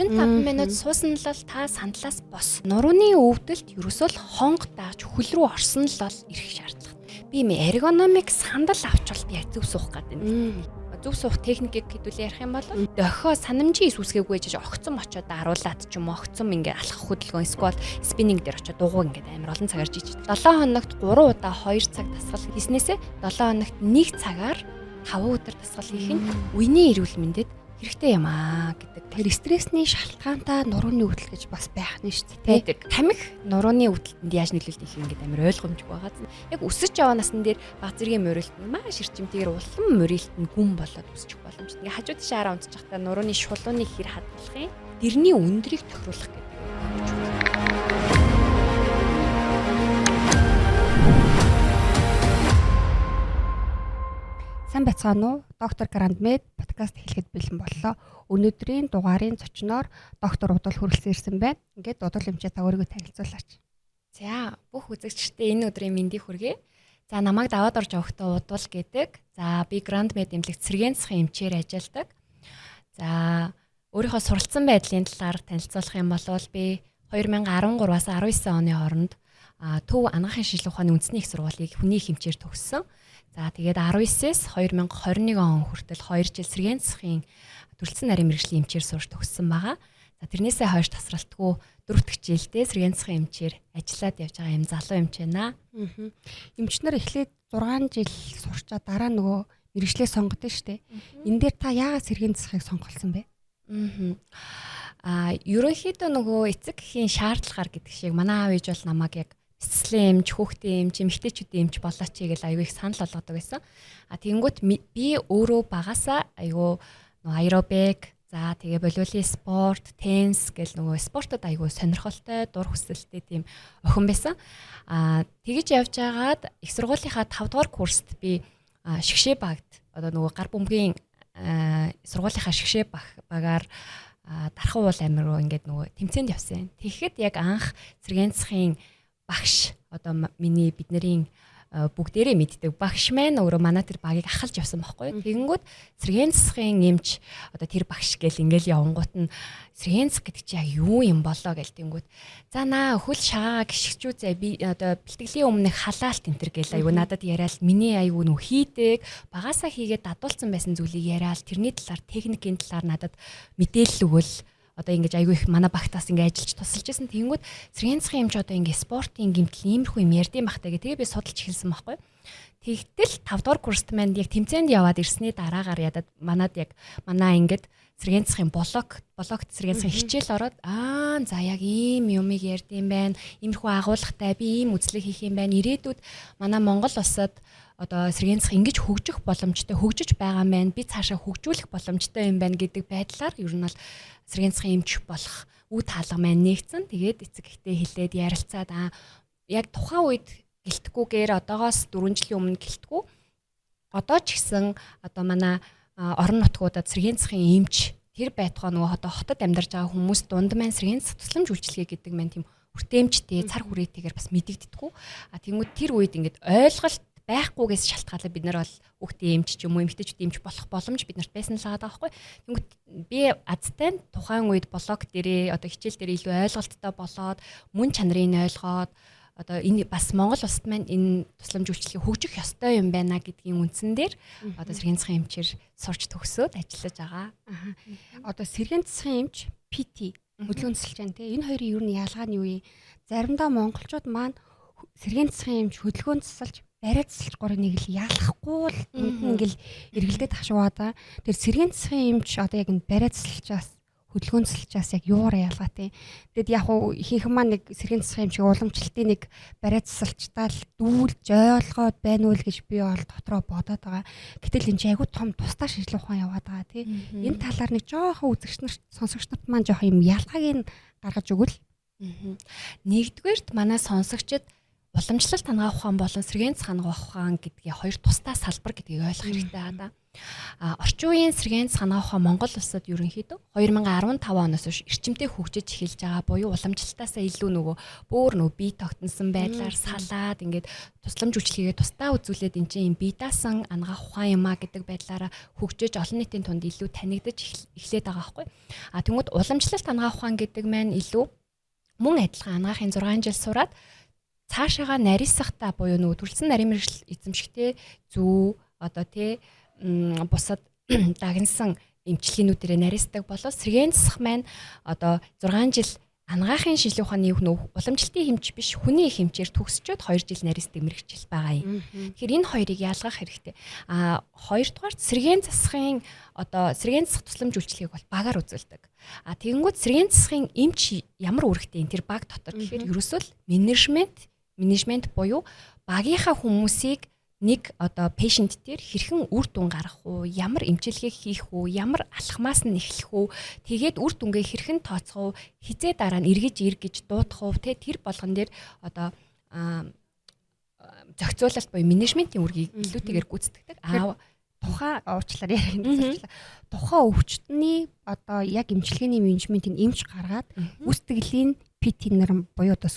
45 минут суусан л та сандлаас бос. Нурууны өвдөлт ерөөсөө л хонго дааж хөл рүү орсон л ирэх шаардлагатай. Би эргономик сандал авчвал би яг зөв суух гэдэг. Зөв суух техникийг хэдүүлээ ярих юм бол дохио санамжийн исүсгээгүй гэж огцом очоод даруулаад ч юм уу огцом ингээ алхах хөдөлгөөн эсвэл спиннинг дээр очоод дугуй ингээ амар олон цагаар жиж 7 хоногт 3 удаа 2 цаг дасгал хийснээсээ 7 хоногт 1 цагаар 5 өдөр дасгал хийх нь үений эрүүл мэндэд хэрэгтэй юм аа гэдэг. Тэр стрессний шалтгаантай нурууны өвдөл гэж бас байх нь шүү дээ. Тамхи нурууны өвдөлтөнд яаж нөлөөлдөг юм ингээд амар ойлгомжгүй байгаа. Яг өсөж яваа насн дээр баг зэргийн мөрөлт нь маш эрчимтэйгээр улам мөрөлт нь гүн болоод өсчих боломжтой. Ингээ хажууд шаараа унтчих та нурууны шулууны хэр хадгалах юм. Дэрний өндрийг тохируулах гэдэг. Сайн байцгаана уу? Доктор Грандмед подкаст хэлэхэд бэлэн боллоо. Өнөөдрийн дугаарын зочноор доктор Удал хүрэлцэн ирсэн байна. Ингээд Удал эмчээ та өөрийгөө танилцуулаач. За, бүх үзэгчдээ энэ өдрийн мэндийг хүргэе. За, намайг даваад орж явахдаа Удал гэдэг. За, би Грандмед эмнэлэгт цэргийн засгийн эмчээр ажилладаг. За, өөрийнхөө суралцсан байдлын талаар танилцуулах юм бол би 2013-аас 19 оны хооронд Төв анагаахын шинжилгээ ухааны үндэсний их сургуулийг хүний их эмчээр төгссөн. За тэгээд 19-с 2021 он хүртэл 2 жил цэргийн засгийн төрөлцсөн нарийн мэргэжлийн эмчээр сурч төгссөн байгаа. За тэрнээсээ хойш тасралтгүй 4 дахь жилдээ цэргийн засгийн эмчээр ажиллаад явж байгаа юм залуу эмч байна. Эмчнэр эхлээд 6 жил сурчаад дараа нөгөө мэргэжлээ сонгодог шүү дээ. Энэ дээр та яагаад цэргийн засгийг сонголсон бэ? Ерөнхийдөө нөгөө эцэг эхийн шаардлагаар гэдэг шиг манай аав ээж бол намайг яг эцэслийн эмч, хүүхдийн эмч, эмэгтэйчүүдийн эмч болооч гэж аягүй их санал болгодог байсан. Тэгэнгүүт би өөрөө багасаа аягүй нөгөө аэробик, за тэгээ волейболын спорт, теннис гэл нөгөө спортод аягүй сонирхолтой, дур хүсэлтэй тийм охин байсан. Тэгэж явж байгаад их сургуулийнхаа 5 дугаар курст би шгшээ багт одоо нөгөө гар бөмбөгийн сургуулийнхаа шгшээ багаар дархан уул амир руу ингээд нөгөө тэмцээнд явсан. Тэгэхэд яг анх цэргийн засгийн багш одоо миний биднэрийн бүгдээрээ мэддэг багш маань өөрөө манай тэр багийг ахалж явсан байхгүй. Тэгэнгүүт цэргийн засгийн эмч одоо тэр багш гэл ингээл явангуут нь цэргийн засаг гэдэг чи яг юу юм болоо гэл тэнгүүт. За наа хөл шагаа гიშгчүү зэ би одоо бэлтгэлийн өмнөх халаалт энтер гэл аюу надад яриад миний аюу нөө хийдэг багасаа хийгээд дадуулсан байсан зүйлийг яриад тэрний талаар техникийн талаар надад мэдээлэл өгвөл одоо ингэж айгүй их манай багтаас ингэ ажиллаж тусалж байсан. Тэгэнгүүт цэргийн засгийн эмч одоо ингэ спортын гэмтэл иймэрхүү юм ярьдсан багтаа гэх. Тэгээ би судалж эхэлсэн байхгүй. Тэгтэл 5 дугаар курст манд яг тэмцээнд яваад ирсний дараагаар ядаад манад яг манай ингэд цэргийн засгийн блогт цэргийн засгийн хичээл ороод за яг ийм юмыг ярьдсан байна. Иймэрхүү агуулгатай би ийм үзлэг хийх юм байна. Ирээдүйд манай Монгол улсад одоо цэргийн засаг ингэж хөгжих боломжтой хөгжиж байгаа юм байна. Би цаашаа хөгжүүлэх боломжтой юм байна гэдэг байдлаар ер нь бол цэргийн засгийн эмч болох үе таалга маань нэгдсэн. Тэгээд эцэг ихтэй хэлээд ярилцаад яг тухайн үед гэлтгүүгээр одоогоос 4 жилийн өмнө гэлтгүү. Одоо ч гэсэн одоо манай орон нутгуудад цэргийн засгийн эмч тэр байтугай нөгөө одоо хотод амьдарч байгаа хүмүүс дунд маань цэргийн засаг тусламж үйлчилгээ гэдэг маань тийм хүртээмжтэй цар хүрээтэйгээр бас мэдэгддэггүй. Тэнгүүд тэр үед ингээд ойлголт байхгүйгээс шалтгаалаад бид нар бол хүүхдийн эмч ч юм уу эмэгтэйчүүд эмч болох боломж биднэрт байсан л байгаа байхгүй. Тэнгүүд би азтай тухайн үед блог дээрээ одоо хичээл дээр илүү ойлголттой болоод мөн чанарыг ойлгоод одоо энэ бас Монгол улсад маань энэ тусламж үйлчилгээ хөгжих ёстой юм байна гэдгийн үндсэн дээр одоо цэргийн засгийн эмчээр сурч төгсөөд ажиллаж байгаа. Одоо цэргийн засгийн эмч PT хөдөлгөөн засалж байна те. Энэ хоёрын ер нь ялгаа нь юу вэ? Заримдаа монголчууд маань цэргийн засгийн эмч хөдөлгөөн засалж бариад засалж гурыг л ялахгүй л ингээл эргэлдээд хашваад тэр цэргийн засгийн эмч одоо яг энэ бариад засалчаас хөдөлгөөн засалчаас яг юураа ялгаатай. Тэгэд яг уу ихэнх маань нэг цэргийн засгийн эмчиг уламжлалтын нэг бариад засалчтаа л дүүлж ойлгоод байна уу гэж би бол дотроо бодоод байгаа. Гэтэл энэ айгуу том тусдаа шинжилгээ ухаан яваад байгаа тий. Энэ талаар нэг жоохон үзэгч нарт сонсогч нарт маань жоох юм ялгааг нь гаргаж өгвөл. Нэгдүгээрт манай сонсогчид уламжлалт хангаа ухаан болон сэргээнц хангаа ухаан гэдгийг хоёр тусдаа салбар гэдгийг ойлгох хэрэгтэй байна. Орчин үеийн сэргээнц хангаа ухаан Монгол улсад ерөнхийдөө 2015 оноос хойш эрчимтэй хөгжиж эхэлж байгаа буюу уламжлалтаасаа илүү нөгөө бүр нөгөө бие тогтносон байдлаар салаад ингээд тусламж үйлчлэгээ тусдаа үзүүлээд энэ чинь бие даасан ангаа ухаан юм а гэдэг байдлаараа хөгжиж олон нийтийн тунд илүү танигдаж эхлээд байгаа байхгүй. Тэнгүүд уламжлалт ангаа ухаан гэдэг маань илүү мөн адилхан анагаахын 6 жил сураад цаашаага нарийсахтаа буюу нөгөө төрөлсөн нарийн мэргэжил эзэмшигтэй зүү одоо тий бусад дагнсан эмчилгээнүүдээр нарийсдаг болол сэргээнцэх маань одоо 6 жил анагаахын шинжилгээ ухааны уламжлалтын хэмж биш хүний хэмжээр төгсчөөд 2 жил нарийсдаг мэргэжил байгаа юм. Тэгэхээр энэ хоёрыг ялгах хэрэгтэй. Хоёрдугаар сэргээн засахын одоо сэргээн засах тусламж үйлчилгээг бол багаар үзүүлдэг. Тэгэнгүүт сэргээн засахын эмч ямар үүрэгтэй энэ тэр баг дотор гэхээр ерөөсөө менежмент буюу багийнхаа хүмүүсийг нэг одоо пэшент дээр хэрхэн үр дүн гаргах уу, ямар эмчилгээ хийх үү, ямар алхмаас нь эхлэх үү, тэгээд үр дүнгээ хэрхэн тооцох уу, хизээ дараа нь эргэж дуудах уу, тэр болгон дээр одоо зохицуулалт буюу менежментийн үргийг илүүтэйгээр гүйцэтгэдэг. Тухайн уучлаарай яриад тухайн өвчтний одоо яг эмчилгээний менежментийн эмч гаргаад үстгэлийн PT нар буюу одоо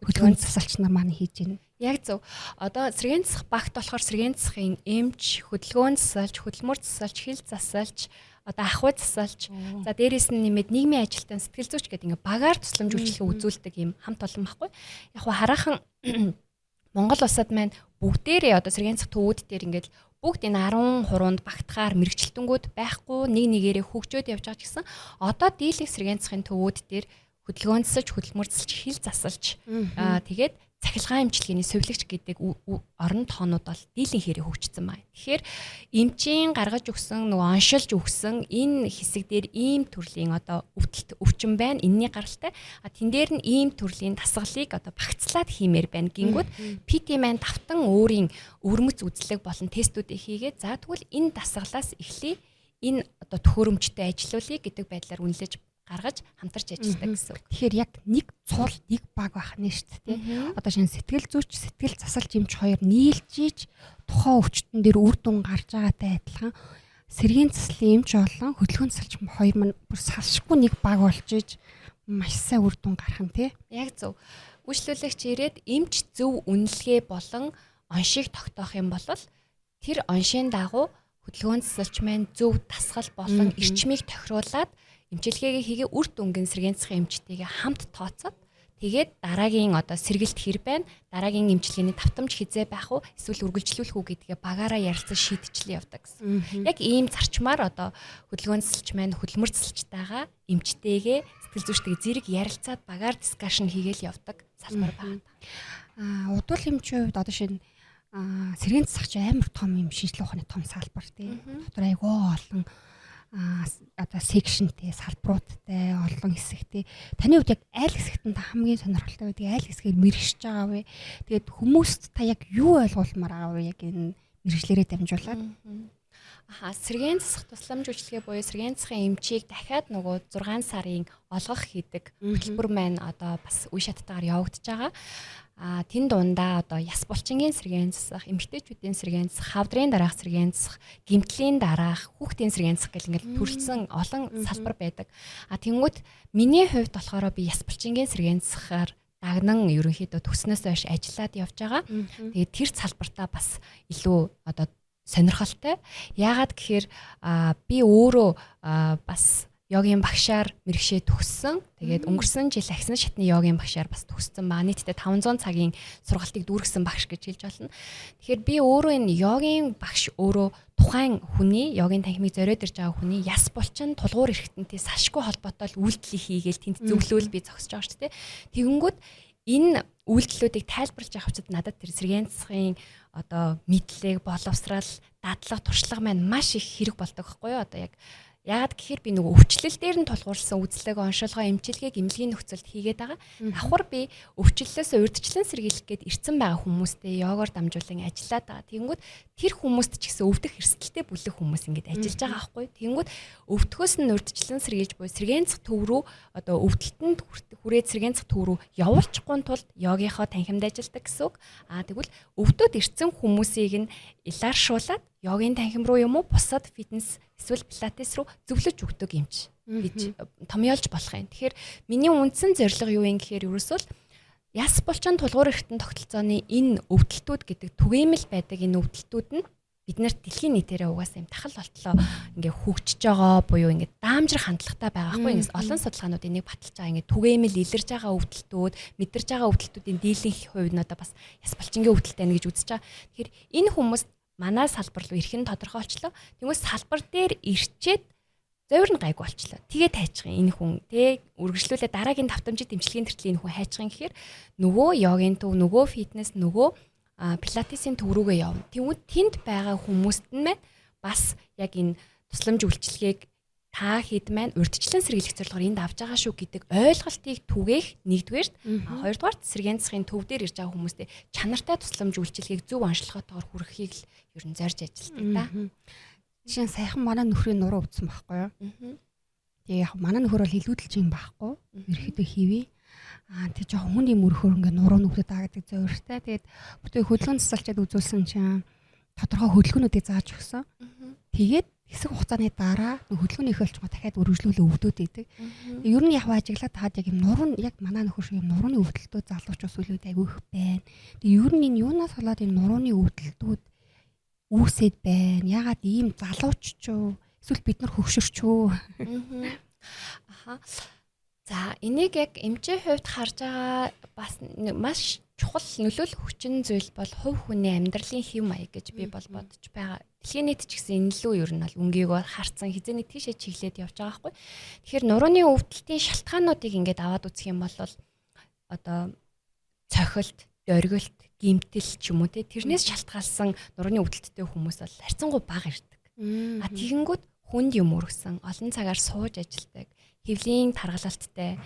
хөдөлгөөн засалч нар маань хийж байна. Яг зөв. Одоо сэргээн засах багт болохоор сэргээн засахын эмч, хөдөлгөөн засалч, хөдөлмөр засалч, хил засалч, одоо ахуй засалч, за дээрээс нь нэмээд нийгмийн ажилтан, сэтгэл зүйч гэдэг ингээ багаар тусламж үйлчлэгээ үзүүлдэг юм хамт олон байхгүй. Яг хуу хараахан Монгол улсад маань бүгдээрээ одоо сэргээн засах төвүүд дээр ингээд бүгд энэ 10 хуруунд багтахаар мэрэгчлэлтэнгүүд байхгүй нэг нэгээрээ хөгжөөд явж байгаа гэсэн одоо дийлэх сэргээн засахын төвүүд дээр хөдөлгөөн засалч, хөдөлмөр засалч, хил засалч тэгээд цахилгаан эмчилгээний сувилагч гэдэг орон тоонууд бол дийлэн хэрэг хөгжсөн байна. Тэгэхээр эмчийн гаргаж өгсөн нөгөө оншилж өгсөн энэ хэсэг дээр ийм төрлийн одоо өвчин байна. Энэний гаралтай. Тэн дээр нь ийм төрлийн дасгалыг одоо багцлаад хиймээр байна. Гингүүд PT маань давтан өөрийн өвөрмөц үзлэг болон тестүүдийг хийгээд за тэгвэл энэ дасгалаас эхлэе энэ одоо төхөөрөмжтэй ажиллаулъя гэдэг байдлаар үнэлж гаргаж хамтарч ажилладаг гэсэн. Тэгэхээр яг нэг цул нэг баг байх нь шүү дээ. Одоо шинэ сэтгэл зүйч, сэтгэл засалч эмч хоёр нийлжиж тухайн өвчтөн дээр үр дүн гарч байгаатай адилхан сэргээн заслын эмч болон хөдөлгөөн засалч хоёр маань бүр салшгүй нэг баг болж иж маш сайн үр дүн гарах нь тий. Яг зөв. Үйлчлүүлэгч ирээд эмч зөв үнэлгээ болон оншийг тогтоох юм бол тэр оншийн дагуу хөдөлгөөн засалч маань зөв дасгал болон эрчмийг тохируулад эмчилгээгээ хийгээ үр дүнгийн сэргээн засахын эмчтэйгээ хамт тооцоод тэгээд дараагийн одоо сэргэлт хэр байна, дараагийн эмчилгээний давтамж хизээ байх уу, эсвэл үргэлжлүүлэх үү гэдгээ багаараа ярилцаж шийдчихлээ явдаг гэсэн. Яг ийм зарчмаар одоо хөдөлгөөн засалч маань хөдөлмөр засалчтайгаа эмчтэйгээ сэтгэл зүйчтэйгээ зэрэг ярилцаад багаар дискшн хийгээл явдаг салбар байна. Удвал эмчийн хувьд одоо шинэ сэргээн засагч амар том юм шинжилгээ ухааны том салбар тий. Дотор айгүй олон одоо секшнтэй, салбаруудтай, олон хэсэгтэй. Таны хувьд яг аль хэсэгт нь хамгийн сонирхолтой байдаг? Аль хэсгээр мэрэгч байгаа вэ? Тэгээд хүмүүст та яг юу ойлгуулмаар байгаа вэ? Яг энэ мэрэгчлэрээ дамжуулаад. Сэргээн засах тусламж үйлчилгээ буюу сэргээн засахын эмчийг дахиад нөгөө 6 сарын олгох хийдэг хөтөлбөр маань одоо бас үе шаттайгаар явагдаж байгаа. Тэн дундаа одоо яс булчингийн сэргээн засах, эмэгтэйчүүдийн сэргээн засах, хавдрын дараах сэргээн засах, гэмтлийн дараах, хүүхдийн сэргээн засах гэл ингээд төрөлсөн олон салбар байдаг. Тэнгүүд миний хувьд болохоор би яс булчингийн сэргээн засахаар дагнан ерөнхийдөө төснөөс хойш ажиллаад явж байгаа. Тэгээд тэр салбартаа бас илүү одоо сонирхолтой. Яагаад гэхээр би өөрөө бас йогийн багшаар мэргэшээ төгссөн. Тэгээд өнгөрсөн жил Ахисан шатны йогийн багшаар бас төгссөн ба нийтдээ 500 цагийн сургалтыг дүүргэсэн багш гэж хэлж болно. Тэгэхээр би өөрөө энэ йогийн багш өөрөө тухайн хүний йогийн танхимыг зориод ирж байгаа хүний яс булчин тулгуур эрхтэнтэй салшгүй холбоотой үйлдэл хийгээл тэнд зөвлөл би зогсож байгаа шүү дээ. Тэгэнгүүт энэ үйлдэлүүдийг тайлбарлаж авах хүчит надад тэр сэргээн засахын одоо мэдлэг, боловсрал, дадлага, туршлага маань маш их хэрэг болдог байхгүй юу? Одоо яг Яагаад гэхээр би нөгөө өвчлөл дээр нь тулгуурсан үзлэг, оншилгоо, эмчилгээг эмнэлгийн нөхцөлд хийгээд байгаа. Давхар би өвчлөлөөс урьдчилан сэргийлэх гээд ирсэн байгаа хүмүүстэй йогоор дамжуулан ажиллаад байгаа. Тэнгүүд тэр хүмүүст ч гэсэн өвдөх эрсдэлтэй бүлэг хүмүүс ингэж ажиллаж байгаа байхгүй. Тэнгүүд өвдөхөөс нь урьдчилан сэргийлж буй сэргээнцэх төв рүү одоо өвдөлтөнд хүрээд сэргээнцэх төв рүү явуулчихгүй тулд йогийнхоо танхимд ажилладаг гэсэн үг. Тэгвэл өвдөд ирсэн хүмүүсийг нь илааршуулад йогийн танхим руу юм уу бусад фитнес эсвэл пилатес руу зөвлөж өгдөг юмч гэж томьёолж болох юм. Тэгэхээр миний үндсэн зорилго юу юм гэхээр ерөөсөө яс булчин тулгуур эргэтэн тогтолцооны энэ өвдөлтүүд гэдэг түгээмэл байдаг энэ өвдөлтүүд нь бид нарт дэлхийн нийтээрээ угаасаа юм тахал болтлоо ингээ хөгжиж байгаа буюу ингээ даамжрах хандлагатай байгаа хгүй ингээс олон судалгаанууд энийг баталж байгаа ингээ түгээмэл илэрж байгаа өвдөлтүүд мэдэрж байгаа өвдөлтүүдийн дийлэнх хувь нь одоо бас яс булчингийн өвдөлт байна гэж үзэж байгаа. Тэгэхээр энэ хүмүүс манай салбар руу ирэх нь тодорхойлчлоо. Тэгмээс салбар дээр ирчээд зовир нь гайгүй болчлоо. Тэгээ тайчих энэ хүн тэ үргэлжлүүлээ дараагийн давтамжид дэмжлэгийн төрлийн энэ хүн хайчих гэхээр нөгөө йогийн төв, нөгөө фитнес, нөгөө пилатесийн төв рүүгээ явна. Тэгвэл тэнд байгаа хүмүүст нь маань бас яг энэ тусламж үйлчилгээг та хэд маань урьдчилан сэргийлэх зорилгоор энд авч байгаа шүү гэдэг ойлголтыг түгээх нэгдүгээрт, хоёрдугаарт сэргээн засгийн төв дээр ирж байгаа хүмүүстэй чанартай тусламж үйлчилгээг зөв онцлогоотойгоор хүргэхийг л ер нь зорж ажилладаг да. Жишээ нь саяхан манай нөхрийн нуруу өвдсөн байхгүй юу? Тэгээ яг манай нөхөр бол илүүдэлж юм байхгүй. Ерөөхдөө хийвээ. Тэгээ жоохон хүн юм өрхөөр ингээ нуруу нүгдэд байгаа гэдэг зөвөртэй. Тэгээд бүтээ хөдөлгөөн засалчаад үзүүлсэн чинь тодорхой хөдөлгөөнүүдийг зааж өгсөн. Тэгээд хэсэг хугацааны дараа хөдөлгөөний их болчгоо дахиад үргэлжлүүлээ өвдөд идэг. Ер нь яг ажиглаад таад яг юм нуруу яг манай нөхөр шиг юм нурууны өвдөлтөө залуучууд үлүүд айгүй их байна. Тэгээ ер нь энэ юунаас болоод энэ нурууны өвдөлтүүд үүсэд байна. Ягаад ийм залууч ч юу? Эсвэл бид нар хөгшөрч юу? За энийг яг эмчийн хувьд харж байгаа бас маш чухал нөлөөлөх хүчин зүйл бол хувь хүний амьдралын хэв маяг гэж би бол бодож байгаа. Дэлхийн нийт ч гэсэн энэ лүү ер нь бол өнгийгөө харцсан хизээний тийшээ чиглээд явж байгаа байхгүй. Тэгэхээр нурууны өвдөлтийн шалтгаануудыг ингээд аваад үзэх юм бол одоо цохилт, дөргилт, гимтэл ч юм уу тэрнээс шалтгаалсан нурууны өвдөлттэй хүмүүс бол харьцангуй бага ирдэг. Тэгэнгүүт хүнд юм өргсөн, олон цагаар сууж ажилдаг, хэвлийн таргалалттай,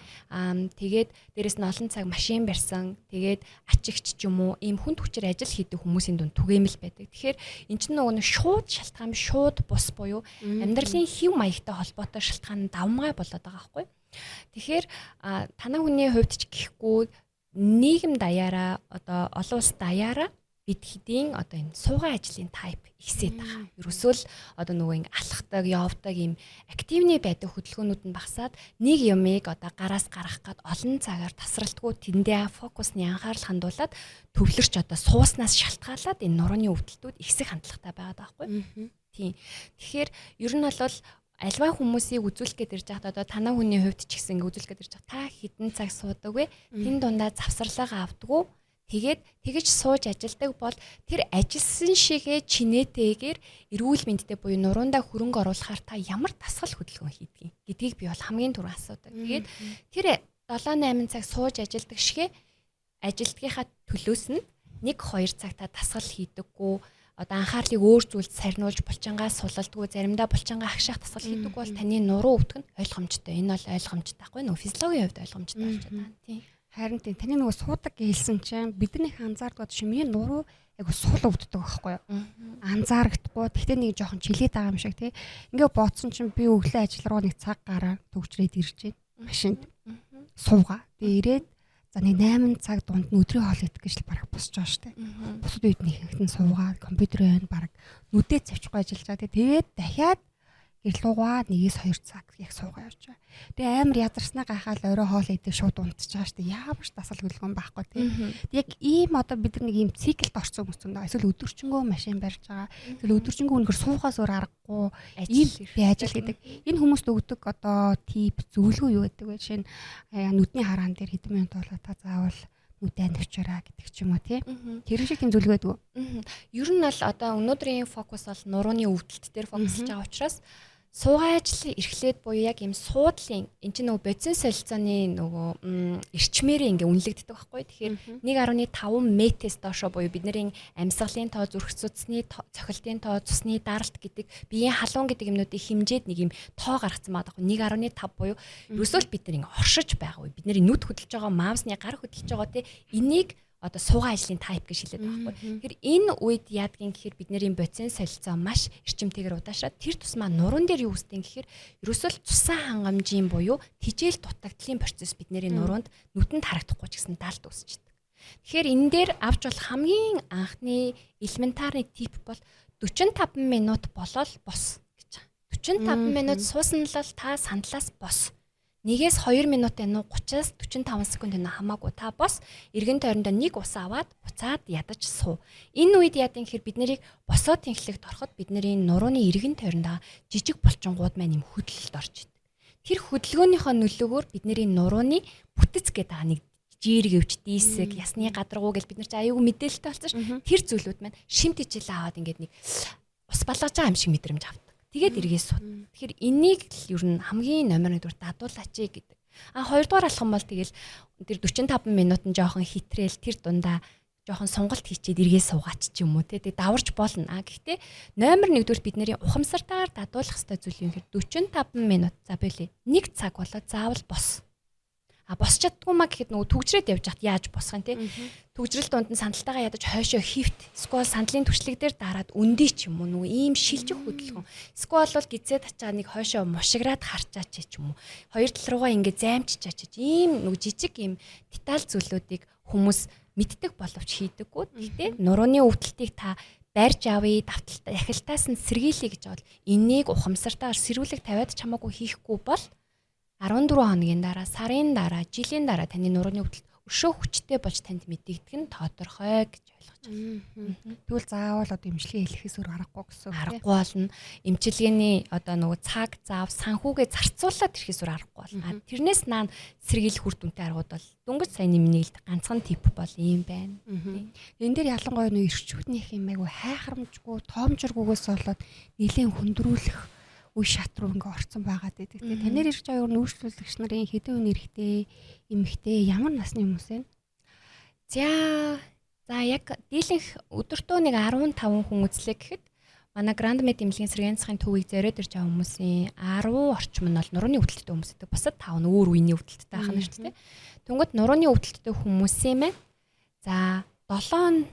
тэгээд дээрэс нь олон цаг машин барьсан, тэгээд ачигч ч юм уу ийм хүнд хүчээр ажил хийдэг хүмүүсийн дунд түгээмэл байдаг. Тэгэхээр эн чинь нөгөө шууд шалтгаан, шууд бус буюу амьдралын хэв маягтай холбоотой шалтгаан давмгай болоод байгаа байхгүй. Тэгэхээр танай хүний хувьд ч гэхгүй нийгэм даяараа одоо олон улс даяараа бид хэдийн одоо энэ сууган ажлын тайп ихсээд байгаа. Ерөөсөө л одоо нөгөө ингэ алхдаг, явдаг ийм активны байдаг хөдөлгөөнүүд нь багасаад нэг юмыг одоо гараас гаргах гээд олон цагаар тасралтгүй тэндээ фокусны анхаарал хандуулад төвлөрч одоо сууснаас шалтгаалаад энэ нурууны өвдөлтүүд ихсэх хандлагатай байгаад байгаа байхгүй. Тийм. Тэгэхээр ер нь бол альва хүмүүсийг үзүүлэх гээд ирж байхад одоо танай хүний хувьд ч гэсэн ингэ үзүүлэх гээд ирж байгаа. Та хэдэн цаг суудаг вэ? Тэн дундаа завсарлага авдаг уу? Тэгээд тэгэж сууж ажилдаг бол тэр ажилсан шигээ чинээтэйгээр эрүүл мэндтэй буюу нуруундаа хөрөнгө оруулахаар та ямар тасгал хөдөлгөөн хийдэг гэдгийг би бол хамгийн түрүү асуудаг. Тэгээд тэр 7-8 цаг сууж ажилдаг шигээ ажилтгийнхаа төлөөс нь 1-2 цаг та тасгал хийдэггүй. Одоо анхаарлыг өөр зүйлд сарниулж булчингаас сулалдгүй, заримдаа булчингаа агшаах тасгал хийдэг бол таны нуруу өвдөх нь ойлгомжтой. Энэ бол ойлгомжтой байхгүй нөө физиологийн хувьд ойлгомжтой болж байна. Тийм. Харин тийм таны нөгөө суудаг хэлсэн чинь биднийх анзаарддаг шиний нуруу айгу сул өвддөг байхгүй юу? Анзаарагдахгүй. Тэгтээ нэг жоохон чилээд байгаа юм шиг тий. Ингээ бодсон чинь би өглөө ажил руу нэг цаг гараа төгжрээд ирж байна. Машинд суугаа. Тэгээ ирээд за нэг 8 цаг дунд нь өдрийн хоол идэх гэж л бараг босч байгаа штэ. Бусад үед нэг ихэнх нь суугаа компьютерээр бараг нүдээ цавчихгүй ажиллаж байгаа. Тэгээд дахиад гэрлуугаа 1-2 цаг яг суугаа явж байгаа. Тэгээ амар ядарснаа гайхаад орой хоол идэх шууд унтчих байгаа шүү дээ. Ямар ч дасгал хөдөлгөөн байхгүй тийм. Яг ийм одоо бид нар нэг ийм циклд орсон хүмүүс зөндөө. Эсвэл өдөржингөө машин барьж байгаа. Эсвэл өдөржингөө үнэхээр суухаас өөр аргагүй ийм би ажил хийдэг. Энэ хүмүүст өгдөг одоо тип зөвлөгөө юу гэдэг вэ? Жишээ нь нүдний хараан дээр хэдэн минут болоо та заавал нүдэн навчаараа гэдэг ч юм уу тий. Тэр шиг тийм зөвлөгөө өгдөг. Ер нь бол одоо өнөөдрийн фокус бол нурууны өвдөлт дээр фокусж байгаа учраас суугаа ажил эрхлээд буюу яг ийм суудлын эн чинь нөгөө бодис солилцооны нөгөө эрчмээрээ ингээ үнэлэгддэг байхгүй. Тэгэхээр 1.5 метрээс доошо буюу бидний амьсгалын тоо, зүрх судасны цохилтын тоо, цусны даралт гэдэг биеийн халуун гэдэг юмнуудыг хэмжээд нэг юм тоо гаргацсан байдаг. 1.5 буюу ерөөсөө л бид нар ингээ оршиж байгаа үе. Бидний нүд хөдөлж байгаа, маамсны гар хөдөлж байгаа те энийг одоо суугаа ажлын тайп гэж хэлээд байгаа байхгүй. Тэгэхээр энэ үед яадгийн гэхээр бидний бодисын солилцоо маш эрчимтэйгээр удаашраад тэр тусмаа нуруунд дээр юу үстэй гэхээр ерөөсөө л цусан хангамжийн буюу тижэл дутагдлын процесс бидний нуруунд нүдэнд харагдахгүй ч гэсэн далд үүсчихдээ. Тэгэхээр энэ дээр авч болох хамгийн анхны элементарны тип бол 45 минут болол бос гэж байгаа. 45 минут суусан л та сандлаас бос. 1-2 минут энэ 30-аас 45 секунд энэ хамаагүй та бос эргэн тойрондоо нэг ус аваад буцаад ядаж суу. Энэ үед яадын гэхээр бид нарыг босоо тэнхлэгт ороход бидний нурууны эргэн тойрондоо жижиг булчингууд маань юм хөдлөлт орж идэг. Тэр хөдөлгөөнийхөө нөлөөгөөр бидний нурууны бүтэц гэдэг нэг жир гэвч дийсэг ясны гадаргуу гэж бид нар чи аюугүй мэдээлэлтэй болсон ш. Тэр зүйлүүд маань шимт ижил аваад ингээд нэг ус балгаж байгаа юм шиг мэдрэмж авдаг. Тэгээд эргээс сууд. Тэгэхээр энийг л ер нь хамгийн номер 1 дадуулаач гэдэг. Хоёрдугаар алхам бол тэгэл тэр 45 минут нь жоохон хитрэл тэр дундаа жоохон сонголт хийчихэд эргээс суугаач ч юм уу те. Тэгээд даварч болно. Гэхдээ номер 1-р бидний ухамсартаар дадуулах ёстой зүйл юм хэрэг 45 минут. За болий. 1 цаг болоод заавал бос. Босч чаддгүй маа гэхэд нөгөө түгжрээд явж хат яаж босох юм те. Түгжрэл дунд нь сандалтайгаа ядаж хойшоо хифт сквал сандлын түвшлэг дээр дараад өндий ч юм уу нөгөө ийм шилжих хөдөлгөөн. Сквал бол гизээд ачаа нэг хойшоо мушиграад харчаач ч юм уу. Хоёр тал руугаа ингээ займчичаач ийм нөгөө жижиг ийм деталь зүйлүүдийг хүмүүс мэддэг боловч хийдэггүй. Гэхдээ нурууны өвдөлтийг та барьж авъя, дахилтаас нь сэргийлье гэж бол энийг ухамсартаар сэрүүлэг тавиад ч хамаагүй хийхгүй бол 14 хоногийн дараа, сарын дараа, жилийн дараа таны нурууны өвдөлт өшөө хүчтэй болж танд мэдэгдэх нь тодорхой гэж ойлгож байна. Тэгвэл заавал одоо эмчилгээ хэлэхээс өөр аргагүй гэсэн үг. Аргагүй болно. Эмчилгээний одоо нөгөө цаг зав, санхүүгээ зарцуулаад ирэхээс өөр аргагүй болно. Тэрнээс наан сэргийлэх үр дүнтэй аргууд бол дөнгөж сайн нэмнийг ганцхан тип бол ийм байна. Энэ дээр ялангуяа нөө эрчүүднийх юм айгу хайхрамжгүй, тоомжиргүйгээс болоод нэлийн хүндрүүлэх үе шат руу ингээ орцсон байгаад байдаг. Тэгээ танаар ирж байгаа юу нүүрслүүлэгч нарын хэдэн үе нэрхтэй, эмэгтэй ямар насны хүмүүс вэ? За яг дийлэнх өдөртөө нэг 15 хүн үзлээ гэхэд манай Grand Med эмнэлгийн сэргийн засгийн төвийг зориод ирж байгаа хүмүүсийн 10 орчим нь бол нурууны өвдөлттэй хүмүүс гэдэг. Бусад 5 нь өөр үений өвдөлттэй байх нь шүү дээ. Тэнгүүд нурууны өвдөлттэй хүмүүсийн мэн за 7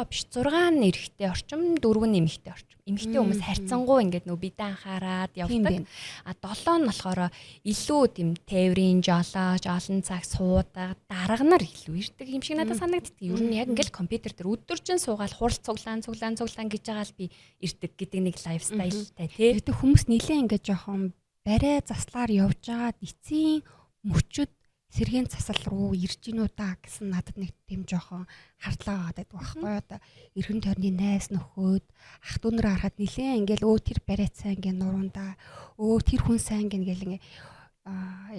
биш 6 нэрхтэй орчим 4 нэмэгтэй орчим. Эмэгтэй хүмүүс харьцангуй ингээд нөө бидээ анхаарад явдаг. 7 нь болохоор илүү тийм тээврийн жолон цаг суудаг дарга нар илүү ирдэг юм шиг надад санагддаг. Ер нь яг ингээд компьютер дээр өдөржин суугаад хурал цуглаан гэж байгаа л би ирдэг гэдэг нэг лайфстайлтай тий. Тэгтээ хүмүүс нилээ ингээд жоохон барай заслаар явж байгаад эцсийн мөчөд сэргийн засал руу ирж гинүү да гэсэн надад нэг тийм жоохон хардлаа гадаг байхгүй одоо эргэн тойрны найс нөхөд ах дүүнэр харахад нилээ ингээл тэр бариад сайн ингээ нуруундаа тэр хүн сайн ингээл ингээ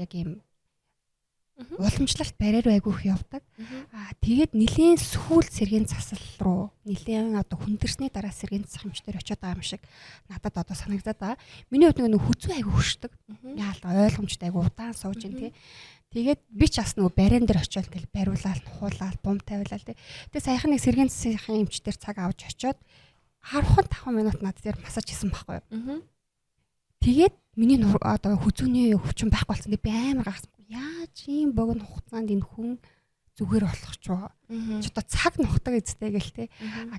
яг юм уламжлалт бариар айгүйх явдаг. Тэгээд нилийн сүүл сэргийн засал руу нилийн одоо хүндэрсний дараа сэргийн засах хэмжээр очиод байгаа юм шиг надад одоо санагдаад байгаа. Миний хувьд нэг хүзүү айгүй хөшдөг. Яалаа ойлгомжтой айгүй удаан сууж ин тий. Тэгээд би ч бас нөгөө бариан дээр очиод тэгэл бариулаад хуулаад бум тавиулаад тий. Тэгээд саяхан нэг сэргийн засахын эмчтэр цаг авч очиод 15 минут надад дээр массаж хийсэн байхгүй юу. Тэгээд миний одоо хүзүүний өвчин байхгүй болсон. Би амар гайхсан. Яаж ийм богино хугацаанд энэ хүн зүгээр болох ч вэ? Ч одоо цаг нухдаг эзтэй гэл те.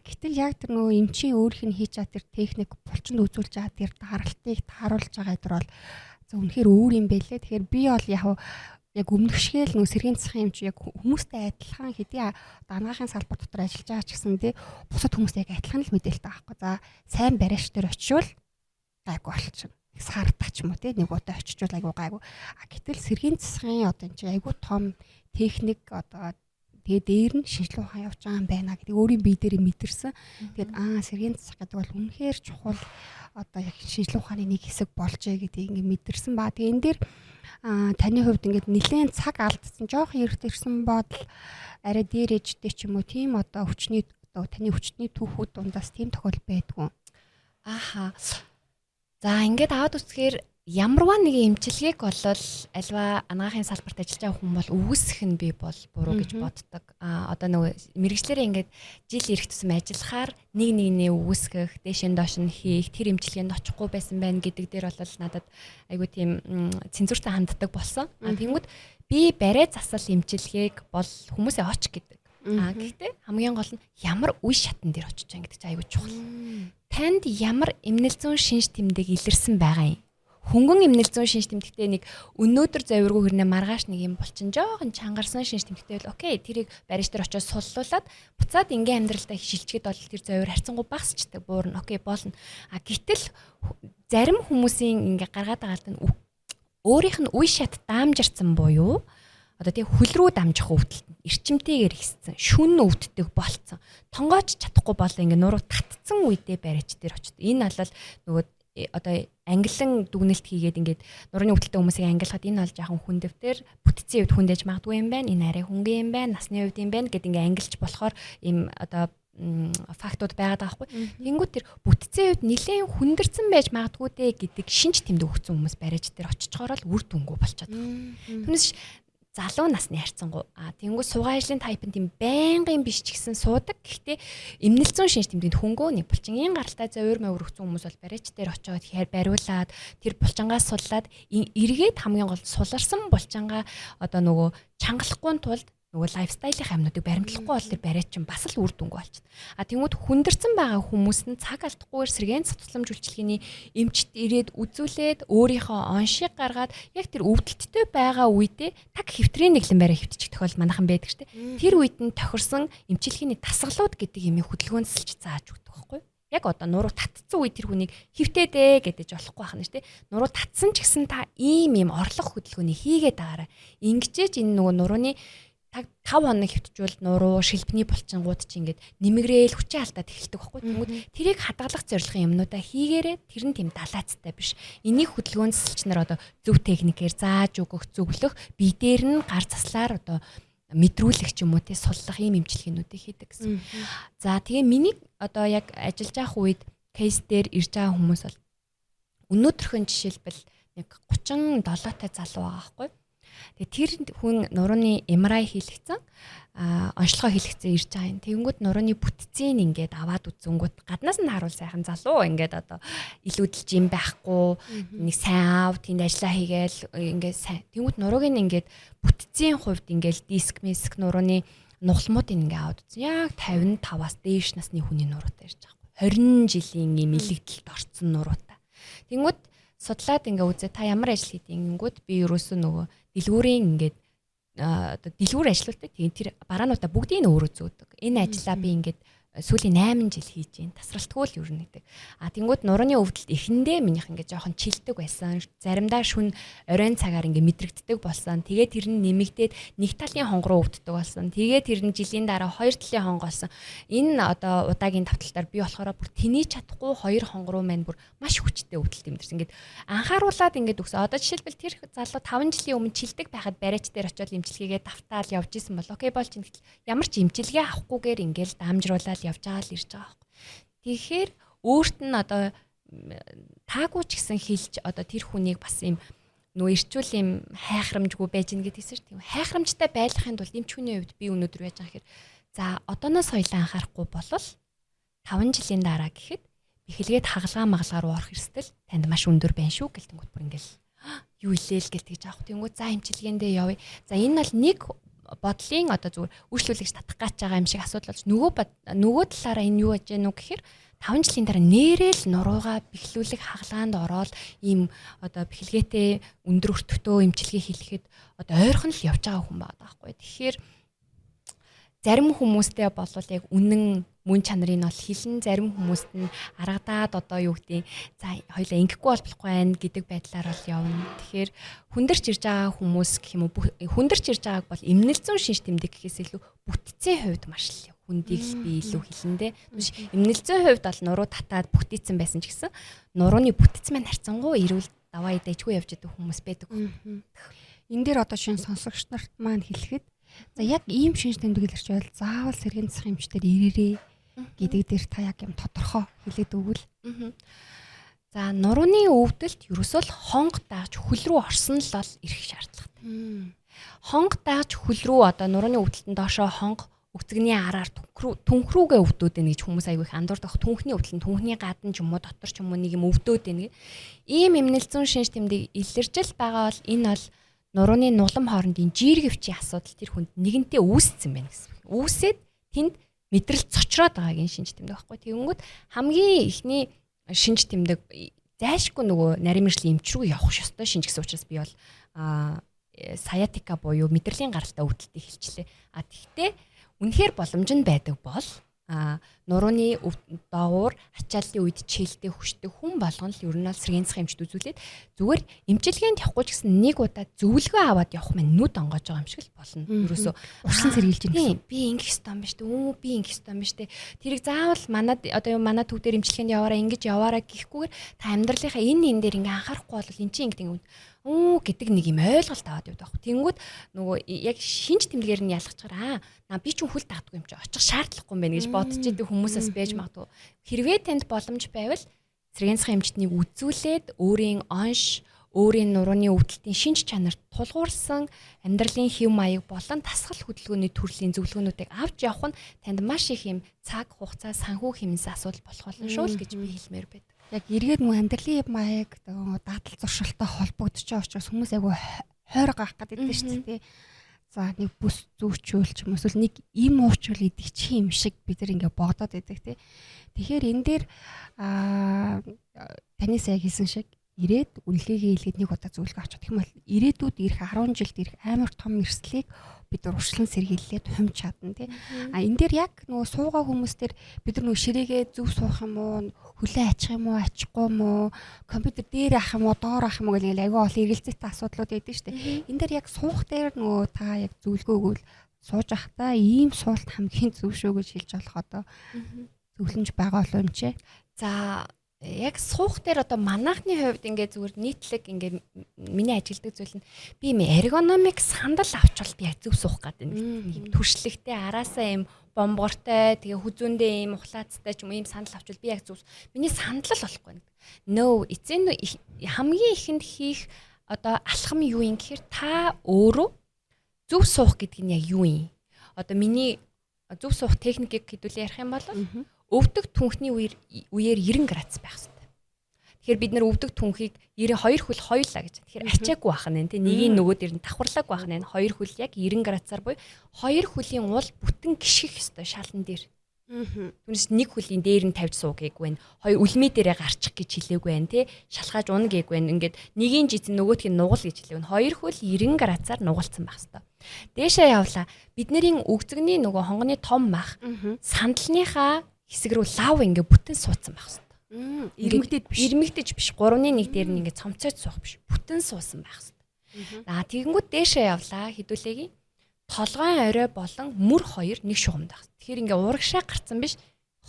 Гэтэл яг тэр нөгөө эмчийн өөрийнх нь хийж чад тэр техник булчинд үзүүлж байгаа тэр даралтыг тааруулж байгаа тэр бол үнэхээр өөр юм байлээ. Тэгэхээр би бол яг өмнөх шигээл нөгөө сэргийн засахын эмч яг хүмүүстэй адилхан хэдий дангаахын салбар дотор ажиллаж байгаа ч гэсэн те бусад хүмүүстэй яг адилхан л мэдээлэлтэй байхгүй. За сайн бариач дээр очивол гайгүй болчих. Сардач юм уу те нэг удаа очичвал айгу гайгүй. Гэтэл сэргийн засахын одоо энэ чинь айгу том техник одоо тэгээ дээр нь шинжилгээ ухаан явж байгаа юм байна гэдэг өөрийн бие дээр мэдэрсэн. Тэгээд сэргийн засах гэдэг бол үнэхээр чухал одоо яг шинжилгээ ухааны нэг хэсэг болжээ гэдгийг ингээ мэдэрсэн ба. Тэгээ энэ дээр таны хувьд ингээд нэлээд цаг алдсан жоохон эрт ирсэн бодол арай дээр ээжтэй ч юм уу тийм одоо таны хүчний түүхүүд дундаас тийм тохиол байдгүй. За ингээд аваад үзэхээр ямарваа нэг эмчилгээг болол альва анагаахын салбарт ажиллаж байгаа хүн бол үүсэх нь би бол буруу гэж боддог. Одоо нөгөө мэрэгчлэрээ ингээд жил ирэх тусам ажиллахаар нэг нэгнээ үүсгэх, дэшин доош нь хийх, тэр эмчилгээнд очихгүй байсан байна гэдэг дээр бол надад айгүй тийм цензуртай ханддаг болсон. Тэнгүүд би барай засал эмчилгээг бол хүмүүсээ оч гэдэг. Гэхдээ хамгийн гол нь ямар үе шатн дээр очиж байгаа гэдэг чинь айгүй чухал. Танд ямар эмнэл зүүн шинж тэмдэг илэрсэн байгаа юм. Хөнгөн эмнэл зүүн шинж тэмдэгтэй нэг өнөөдөр завиргүй хэрнээ маргааш нэг юм булчин жоохон чангарсан шинж тэмдэгтэй бол окей, тэрийг барьж дээр очиж суллуулад буцаад ингийн амьдралдаа шилжчихэд бол тэр завир харьцангуй багасчдаг буурна. Окей, болно. Гэтэл зарим хүмүүсийн ингээ гаргаад байгаа алд нь өөрийнх нь үе шат даамжирсан буюу одоо тий хөл рүү дамжих өвдөлт эрчимтэйгээр ихсэн шүн өвддөг болцсон тонгооч чадахгүй болоо ингээ нуруу татцсан үедээ барьж дээр очив. Энэ бол нөгөө одоо англин дүгнэлт хийгээд ингээд нурууны өвдөлтөй хүмүүсийг ангилахад энэ бол жоохон хүндэвтэр бүтцийн үед хүндэж магадгүй юм байна. Энэ арай хөнгөн юм байна, насны үед юм байна гэд ингээ ангилж болохоор им одоо фактууд байгаад байгаа хгүй. Тэнгүүд тэр бүтцийн үед нэлээд хүндэрсэн байж магадгүй дээ гэдэг шинж тэмдэг өгсөн хүмүүс барьж дээр очичхоор л үр дүнгүй болчиход. Түүнээс залуу насны харьцангуй тэнгүү сугаан ажлын тайп нь тийм байнгын биш ч гэсэн суудаг. Гэхдээ эмнэлзэн шинж тэмдэгт хөнгөө нэг булчин гаралтай завир мавир өгсөн хүмүүс бол барьж дээр очиод тэгэхээр бариулаад тэр булчингаас суллаад эргээд хамгийн гол суларсан булчингаа одоо нөгөө чангалахгүй тулд нөгөө лайфстайлын амьнуудыг баримтлахгүй бол тэр бариад чинь бас л үр дүнгүй болчихно. Тэнгүүд хүндэрсэн байгаа хүмүүс нь цаг алдахгүйгээр сэргээн цэцлэмж үйлчлэгээний эмчт ирээд үзүүлээд өөрийнхөө оншиг гаргаад яг тэр өвдөлттэй байгаа үедээ таг хэвтрийн нэглэн бариа хэвтчих тохиол манайхан байдаг шүү дээ. Тэр үед нь тохирсон эмчилгээний тасгалууд гэдэг юмыг хөдөлгөөнсөлж зааж өгдөг байхгүй юу? Яг одоо нуруу татцсан үед тэр хүнийг хөвтөөдэй гэдэж болохгүй байна шүү дээ. Нуруу татсан ч гэсэн та ийм орлого хөдөлгөөний хийгээд байгаарай. Ингэжээж энэ нөгөө нурууны 5 хоног хөвтжүүл нуруу шилбэний булчингууд чи ингээд нэмэгрээл хүчээ алдаад эхэлдэг байхгүй. Тэнгүүд тэрийг хадгалах зорилгын юмнуудаа хийгээрээ тэр нь тийм далаацтай биш. Энийг хөдөлгөөнсөлчнөр одоо зөв техникээр зааж өгөх, зөвлөх, бие дээр нь гар заслаар одоо мэдрүүлэх ч юм уу тий суллах ийм эмчилгээнүүдийг хийдэг гэсэн. За тэгээ миний одоо яг ажиллаж байх үед кейс дээр ирж байгаа хүмүүс бол өнөөдрхөн жишээлбэл нэг 37 та залуу байгаа байхгүй. Тэгээ тэр хүн нурууны MRI хийлгэсэн онцлогоо хийлгэсэн ирж байгаа юм. Тэгэнгүүт нурууны бүтцийг ингээд аваад үзэнгүүт гаднаас нь харуул сайхан залуу ингээд одоо илүүдэлж юм байхгүй нэг сайн аав тэнд ажиллаа хийгээл ингээд сайн. Тэгэнгүүт нуруугийн ингээд бүтцийн хувьд ингээд диск нурууны нугалмуудыг ингээд аваад үзсэн. Яг 55-аас дээш насны хүний нуруутай ирж байгаа. 20 жилийн юм илэгдэлд орцсон нуруутай. Тэгэнгүүт судлаад ингээ үзээ та ямар ажил хийдэг ингэнгүүт би ерөөсөө нөгөө дэлгүүрийн ингээд одоо дэлгүүр ажиллаулдаг. Тийм тэр бараануудаа бүгдийг нь өөрөө зөөдөг. Энэ ажиллаа би ингээд сүүлийн 8 жил хийж байна. Тасралтгүй л юу нэг. Тэнгүүд нурууны өвдөлт эхэндээ минийх ингээд жоохон чилдэг байсан. Заримдаа шүн оройн цагаар ингээд мэдрэгддэг болсон. Тэгээд тэр нь нэмэгдээд нэг талын хонго руу өвддөг болсон. Тэгээд тэр нь жилийн дараа хоёр талын хонго болсон. Энэ одоо удаагийн давталтаар би болохоор бүр тэнийж чадахгүй хоёр хонго руу маань бүр маш хүчтэй өвдөлт юмдэрсэн. Ингээд анхааруулад ингээд өгсөн. Одоо жишээлбэл тэр залуу 5 жилийн өмнө чилдэг байхад бариач дээр очиод эмчилгээгээ давтаал явж исэн бол окей болж ин гэтэл ямар ч эмчилгээ авахгүйгээр ингээд дамжруулаад явж байгаа л ирж байгаа байхгүй. Тэгэхээр өөрт нь одоо таагүй ч гэсэн хэлж одоо тэр хүнийг бас юм нөө ирчүүл юм хайхрамжгүй байж гин гэдгийгсэн шүү дээ. Хайхрамжтай байлгахын тулд эмч хүний хувьд би өнөөдөр яаж байгаа гэхээр за одооноос хоёлаа анхаарахгүй болол 5 жилийн дараа гэхэд эхлээд хагалгаа магалгаар руу орох эрсдэл танд маш өндөр байна шүү гэлтэнгүүт бүр ингээл юу илээл гэлтгийж аах. Тэнгүүд за эмчилгээндээ явъя. За энэ бол нэг бодлын одоо зүгээр үйлчлүүлэгч татах гэж байгаа юм шиг асуудал болж нөгөө талаараа энэ юу гэж яануу гэхээр 5 жилийн дараа нэрэл нуруугаа бэхлүүлэх хагалгаанд ороод ийм одоо бэхлгээтэй өндөр өртөгтэй эмчилгээ хийлгэхэд одоо ойрхон л явж байгаа хүн байгаа байхгүй. Тэгэхээр зарим хүмүүстэй болвол яг үнэн мөн чанарыг бол хилэн, зарим хүмүүст нь аргадаад одоо юу гэдэг за хоёлаа ингэхгүй болохгүй байх гэдэг байдлаар бол явна. Тэгэхээр хүндэрч ирж байгаа хүмүүс гэх юм уу хүндэрч ирж байгааг бол эмнэлзэн шинж тэмдэг гэхээс илүү бүтцийн хувьд маш л хүндийг би илүү хилэндээ. Эмнэлзэн хувьд бол нуруу татаад бүтээсэн байсан ч гэсэн нурууны бүтц маань харьцангуй эрүүл даваа идэггүй явж байгаа хүмүүс байдаг. Энэ дээр одоо шинэ сонсогч нарт маань хэлэхэд за яг ийм шинж тэмдэг илэрч байвал заавал сэргийн засгийн эмчтэр ирээрээ гэдэг дээр та яг юм тодорхой хэлээд өгвөл. За нурууны өвдөлт ерөөсөө л хонго дааж хөл рүү орсон л бол ирэх шаардлагатай. Хонго дааж хөл рүү одоо нурууны өвдөлтөнд доошоо хонго өгцөгний араар түнх рүүгээ өвдөөд байна гэж хүмүүс аягүй их андуурдаг. Түнхний өвдөл нь түнхний гадна ч юм уу дотор ч юм уу нэг юм өвдөөд байна. Ийм эмнэлзүүн шинж тэмдэг илэржил байгаа бол энэ бол нурууны нулам хоорондын жиргэвчийн асуудал тэр хүнд нэгэнтээ үүссэн байна гэсэн. Үүсээд тэнд мэдрэл цочроод байгаагийн шинж тэмдэг байхгүй. Тэгэнгүүт хамгийн ихний шинж тэмдэг зайлшгүй нөгөө нарийн мэржлийн эмч рүү явах ёстой шинж гэсэн учраас би бол саятика буюу мэдрэлийн гаралтай өвдөлтийг хэлчихлээ. Тэгтээ үнэхээр боломж нь байдаг бол нурууны доогуур ачааллын үед чийлдэг хүчтэй хүн болгон л ер нь бол сэргийн засгийн эмчд үзүүлээд зүгээр эмчилгээнд явахгүй ч гэсэн нэг удаа зөвлөгөө аваад явах маань нүд онгоож байгаа юм шиг л болно. Ерөөсөө урьдчилан сэргийлж байна. Би ингэх ёстой юм ба штэ. Би ингэх ёстой юм ба штэ. Тэрийг заавал манай төв дээр эмчилгээнд яваараа ингэж яваараа гэхгүйгээр та амьдралынхаа энэ дээр ингээ анхаарахгүй бол эн чинь ингэдэг гэдэг нэг юм ойлголт аваад явдаг. Тэнгүүд нөгөө яг шинж тэмдгээр нь ялгачаар би ч хөл даадгүй юм чи очих шаардлагагүй юм байна гэж бодож идэг хүмүүсээс байж магадгүй. Хэрвээ танд боломж байвал сэргийн засгийн эмчтнийг үзүүлээд өөрийн онш, өөрийн нурууны өвдөлтийн шинж чанарт тулгуурсан амьдралын хэв маяг болон тасгал хөдөлгөөний төрлийн зөвлөгөөнүүдийг авч явах нь танд маш их юм цаг хугацаа санхүү хэмнэсэн асуудал болох болно шүү л гэж би хэлмээр байдаг. Яг эргээд мөн амьдралын маяг дадал зуршилтай холбогдож байгаа учраас хүмүүс айгүй хойр gaах гэдэг шүү дээ. За нэг бүс зүүчүүл ч юм эсвэл нэг им уучвал идэх чи юм шиг бид нар ингээ бодоод байдаг тий. Тэгэхээр энэ дээр таны сая хэлсэн шиг ирээд үнэлгээгээ илгээд нэг удаа зөвлөгөө авчих. Тэгм бол ирээдүйд ирэх 10 жилд ирэх амар том эрсдлийг бид нар урьдчилан сэргийлээд хумж чадна тий. Энэ дээр яг нөгөө суугаа хүмүүс дээр бид нар нөгөө ширээгээ зөв суух юм уу, хүлээ ачих юм уу, ачихгүй юм уу, компьютер дээр ах юм уу, доор ах юм уу гэх айгүй олон эргэлзээтэй асуудлууд байдаг шүү дээ. Энэ дээр яг суух дээр нөгөө та яг зөвлөгөө өгвөл сууж байхдаа ийм суулт хамгийн зөв шүү гэж хэлж болох одоо зөвлөмж байгаа болов юм чи. За яг суух дээр одоо манайхны хувьд ингээ зүгээр нийтлэг ингээ миний ажилдаг зүйл нь би юм эргономик сандал авчвал би яг зөв суух гэдэг нэг төршлөгтэй араасаа юм бомбортой тэгээ хүзүүндээ юм ухлаацтай ч юм ийм сандал авчвал би яг зөв миний сандал болохгүй. No эцэн хамгийн ихэнд хийх одоо алхам юу юм гэхээр та өөрөө зөв суух гэдэг нь яг юу юм? Одоо миний зөв суух техникийг хэдүүлээ ярих юм бол өвдөг түнхний үеэр 90 градус байх хэрэгтэй. Тэгэхээр бид нар өвдөг түнхийг 92 хөл хоёулаа гэж. Тэгэхээр ачаагүй байх нь тийм нэгийг нөгөө дээр нь давхарлаагүй байх нь хоёр хөл яг 90 градусаар буюу хоёр хөлийн уул бүтэн гიშгэх ёстой шалан дээр. Түүнээс нэг хөлийн дээр нь тавьж суу гээгүй байна. Хоёр үлмий дээрээ гарчих гэж хэлээгүй байна тий. Шалгааж унаг гээгүй байна. Ингээд нэгийн жиз нөгөөх нь нугал гэж хэлээгүй. Хоёр хөл 90 градусаар нугалцсан байх хэрэгтэй. Дээшээ явлаа. Биднэрийн өгзөгний нөгөө хонгоны том мах сандалныхаа хэсэг рүү лав ингээ бүтэн суудсан байх хэрэгтэй. Ирмэгдэж биш 3-1 дээр нь ингээ цомцойд суух биш. Бүтэн суусан байх хэрэгтэй. Тэгэнгүүт дээшээ явлаа хідүүлээгийн толгойн орой болон мөр хоёр нэг шугамд байх. Тэгэхээр ингээ урагшаа гарцсан биш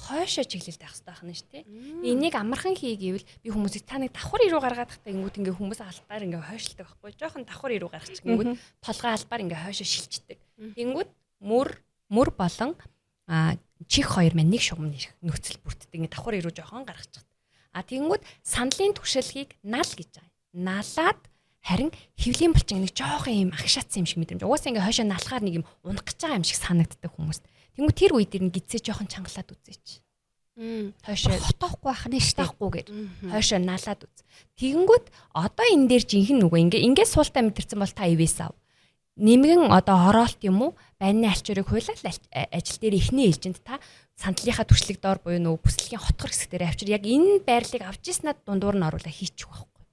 хойшоо чиглэлд байх хэрэгтэй байна шүү дээ. Энийг амархан хий гэвэл би хүмүүсийг та нэг давхар ирүү гаргаад тахтай ингүүт ингээ хүмүүс албаар ингээ хойшлдог байхгүй. Жохон давхар ирүү гаргачих гингүүт толгой албаар ингээ хойшоо шилждэг. Ингүүт мөр болон чих хоёр маань нэг шугам нөхцөл бүрддэг. Ингээ давхар ирүү жохон гаргачих. Тэгэнгүүт сандлын түшилхийг нал гэж байгаа. Налаад харин хөвлийн булчин нэг жоохон юм агшаацсан юм шиг мэдрэмж. Угаасаа ингээ хойшоо налахаар нэг юм унах гэж байгаа юм шиг санагддаг хүмүүст. Тэнгүү тэр үед нь гидсээ жоохон чангалаад үзээч. Хойшоо хотоохгүй байх нь штахгүйгээр хойшоо налаад үз. Тэгэнгүүт одоо энэ дээр жинхэнэ нөгөө ингээ суултаа мэдэрсэн бол та ивээс ав. Нэмгэн одоо ороолт юм уу? Байрны альчуурыг хуйлаад ажил дээр ихний ээлжинд та сандлынхаа түшлэг доор буюу нөгөө бүслэгийн хотгор хэсэг дээр авчир яг энэ байрлалыг авч ирснээр дундуур нь оруулаа хийчих байхгүй.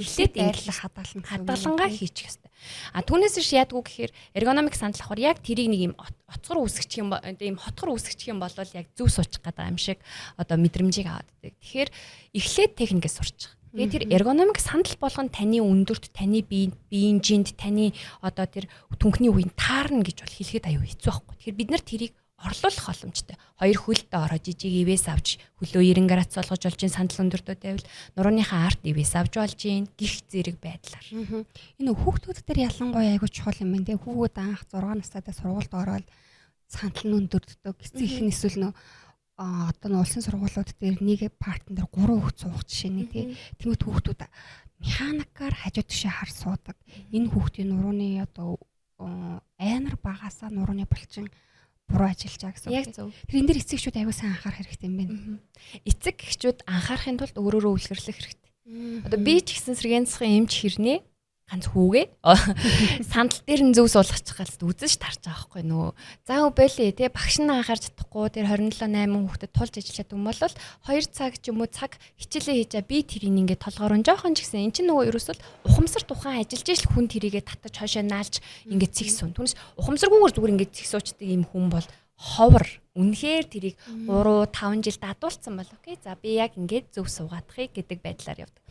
Эхлээд байрлал хадгалангаа хийчих ёстой. Түүнээс иш яадгүй гэхээр эргономик сандал авахар яг тэрийг нэг юм оцгор үүсгэж юм ийм хотгор үүсгэж юм бол яг зөв суучих гэдэг юм шиг одоо мэдрэмжийг аваад байдаг. Тэгэхээр эхлээд техникээ сурчих. Тэгээд тэр эргономик сандал болгон таны өндөрт, таны биеийн жинд, таны одоо тэр түнхний үеийн таарна гэж бол хэлэхэд аюу хэцүү байхгүй. Тэгэхээр бид нар тэрийг орлуулах боломжтой. Хоёр хөлдөө ороо жижиг ивээс авч хөлөө 90 градус болгож болж ин сандал өндөртөө тавил нурууныхаа арт ивээс авч болж ин гих зэрэг байдлаар. Энэ хүүхдүүд дээр ялангуяа айгуу чухал юм байна те. Хүүхэд анх 6 настай сургуульд ороод сандал нь өндөрддөг. Эцэг их нь эсвэл одоо нь улсын сургуулиуд дээр нэг партн дээр 3 хүүхэд суух жишээ нэг тий. Тэгмэд хүүхдүүд механикаар хажуу тишээ хар суудаг. Энэ хүүхдийн нурууны одоо айнар багасаа нурууны булчин буруу ажиллаж байгаа гэсэн. Яг зөв. Тэр энэ дэр эцэгчүүд аягүй сайн анхаарах хэрэгтэй юм байна. Эцэг эхчүүд анхаарахын тулд өөрөөрөө үлгэрлэх хэрэгтэй. Одоо би ч гэсэн сэргээн засгийн эмч хэрнээ ганц хүүгээ сандал дээр нь зөв суулгачих галт үзэж тарж байгаа байхгүй нөө. За үбэлээ тий багш нь анхаарч чадахгүй тэр 27 8 хүүхдэд тулж ажиллаад юм бол 2 цаг ч юм уу цаг хичээлээ хийж би тэрийг ингээд толгоорон жоохон ч гэсэн эн чинь нөгөө ерөөсөл ухамсар тухайн ажиллаж ижил хүн тэрийгэ татаж хойшоо наалж ингээд цэг сүн. Түнэс ухамсаргүйгээр зүгээр ингээд цэг суучдаг юм хүн бол ховор үнэхээр тэрийг 3 5 жил дадуулсан бол окей за би яг ингээд зөв суугаадахыг гэдэг байдлаар явдаг.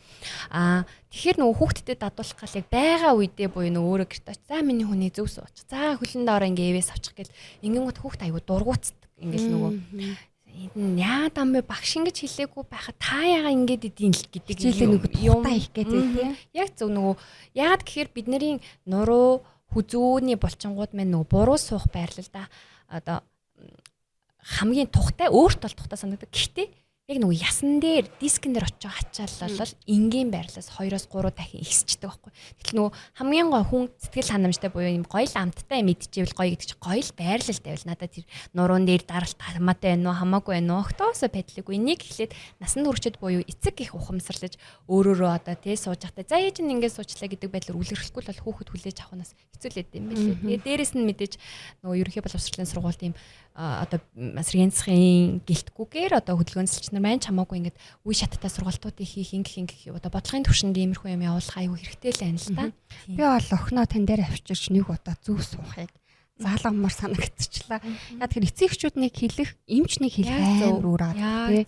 Тэгэхээр нөгөө хүүхдэд дадуулах гал яг байгаа үедээ буюу нөгөө өөрөө гэрт очиж за миний хүний зөв сууч. За хөлн доороо ингээ эвээс авчих гэл ингэнгүүт хүүхд аягүй дургуутдаг. Ингээл нөгөө энэ яа дамбэ багш ингэж хэлээгүй байхад та яага ингэж идэв л гэдэг хичээлээ нөгөө тухтаа их гэдэг тийм. Яг зөв нөгөө яагаад гэхээр бидний нуруу хүзүүний булчингууд мань нөгөө буруу суух байрлал да. Одоо хамгийн тухтай өөрт бол тухтай санагддаг. Гэхдээ яг нөгөө ясан дээр дискэн дээр очиж ачаалал энгийн байрлалаас 2-3 дахин ихсчдэг байхгүй. Тэгэхээр нөгөө хамгийн гой хүн сэтгэл ханамжтай буюу юм гоё л амттай мэдчихвэл гоё гэдэг чинь гоё л байрлал тавил надад тэр нуруунд дээр даралт хамаатай байна уу хамаагүй байна уу октоосо байдлыг энийг эхлээд насанд хүрчэд буюу эцэг их ухамсарлаж өөрөөрөө одоо тий сууж захтай за ээж нь ингэ суучлаа гэдэг байдлаар үлгэрэхгүй л бол хүүхэд хүлээж авахнаас хэцүүлээд юм билээ. Тэгээ дээрэс нь мэдээж нөгөө ерөнхий боловсролын сургууль тийм одоо сэргээн засгийн гэлтгүүгээр одоо хөдөлгөөнсөлч нар маань чамаагүй ингээд үе шаттай сургалтуудыг хийх ингэх одоо бодлогын түвшинд иймэрхүү юм явуулах аюу хэрэгтэй л байна л та. Би бол охиноо тань дээр авчирч нэг удаа зүв суухыг заалгамар санагдчихлаа. Яг тэр эцэгчүүд нэг хэлэх, эмч нэг хэлэх амар өөр аа тий.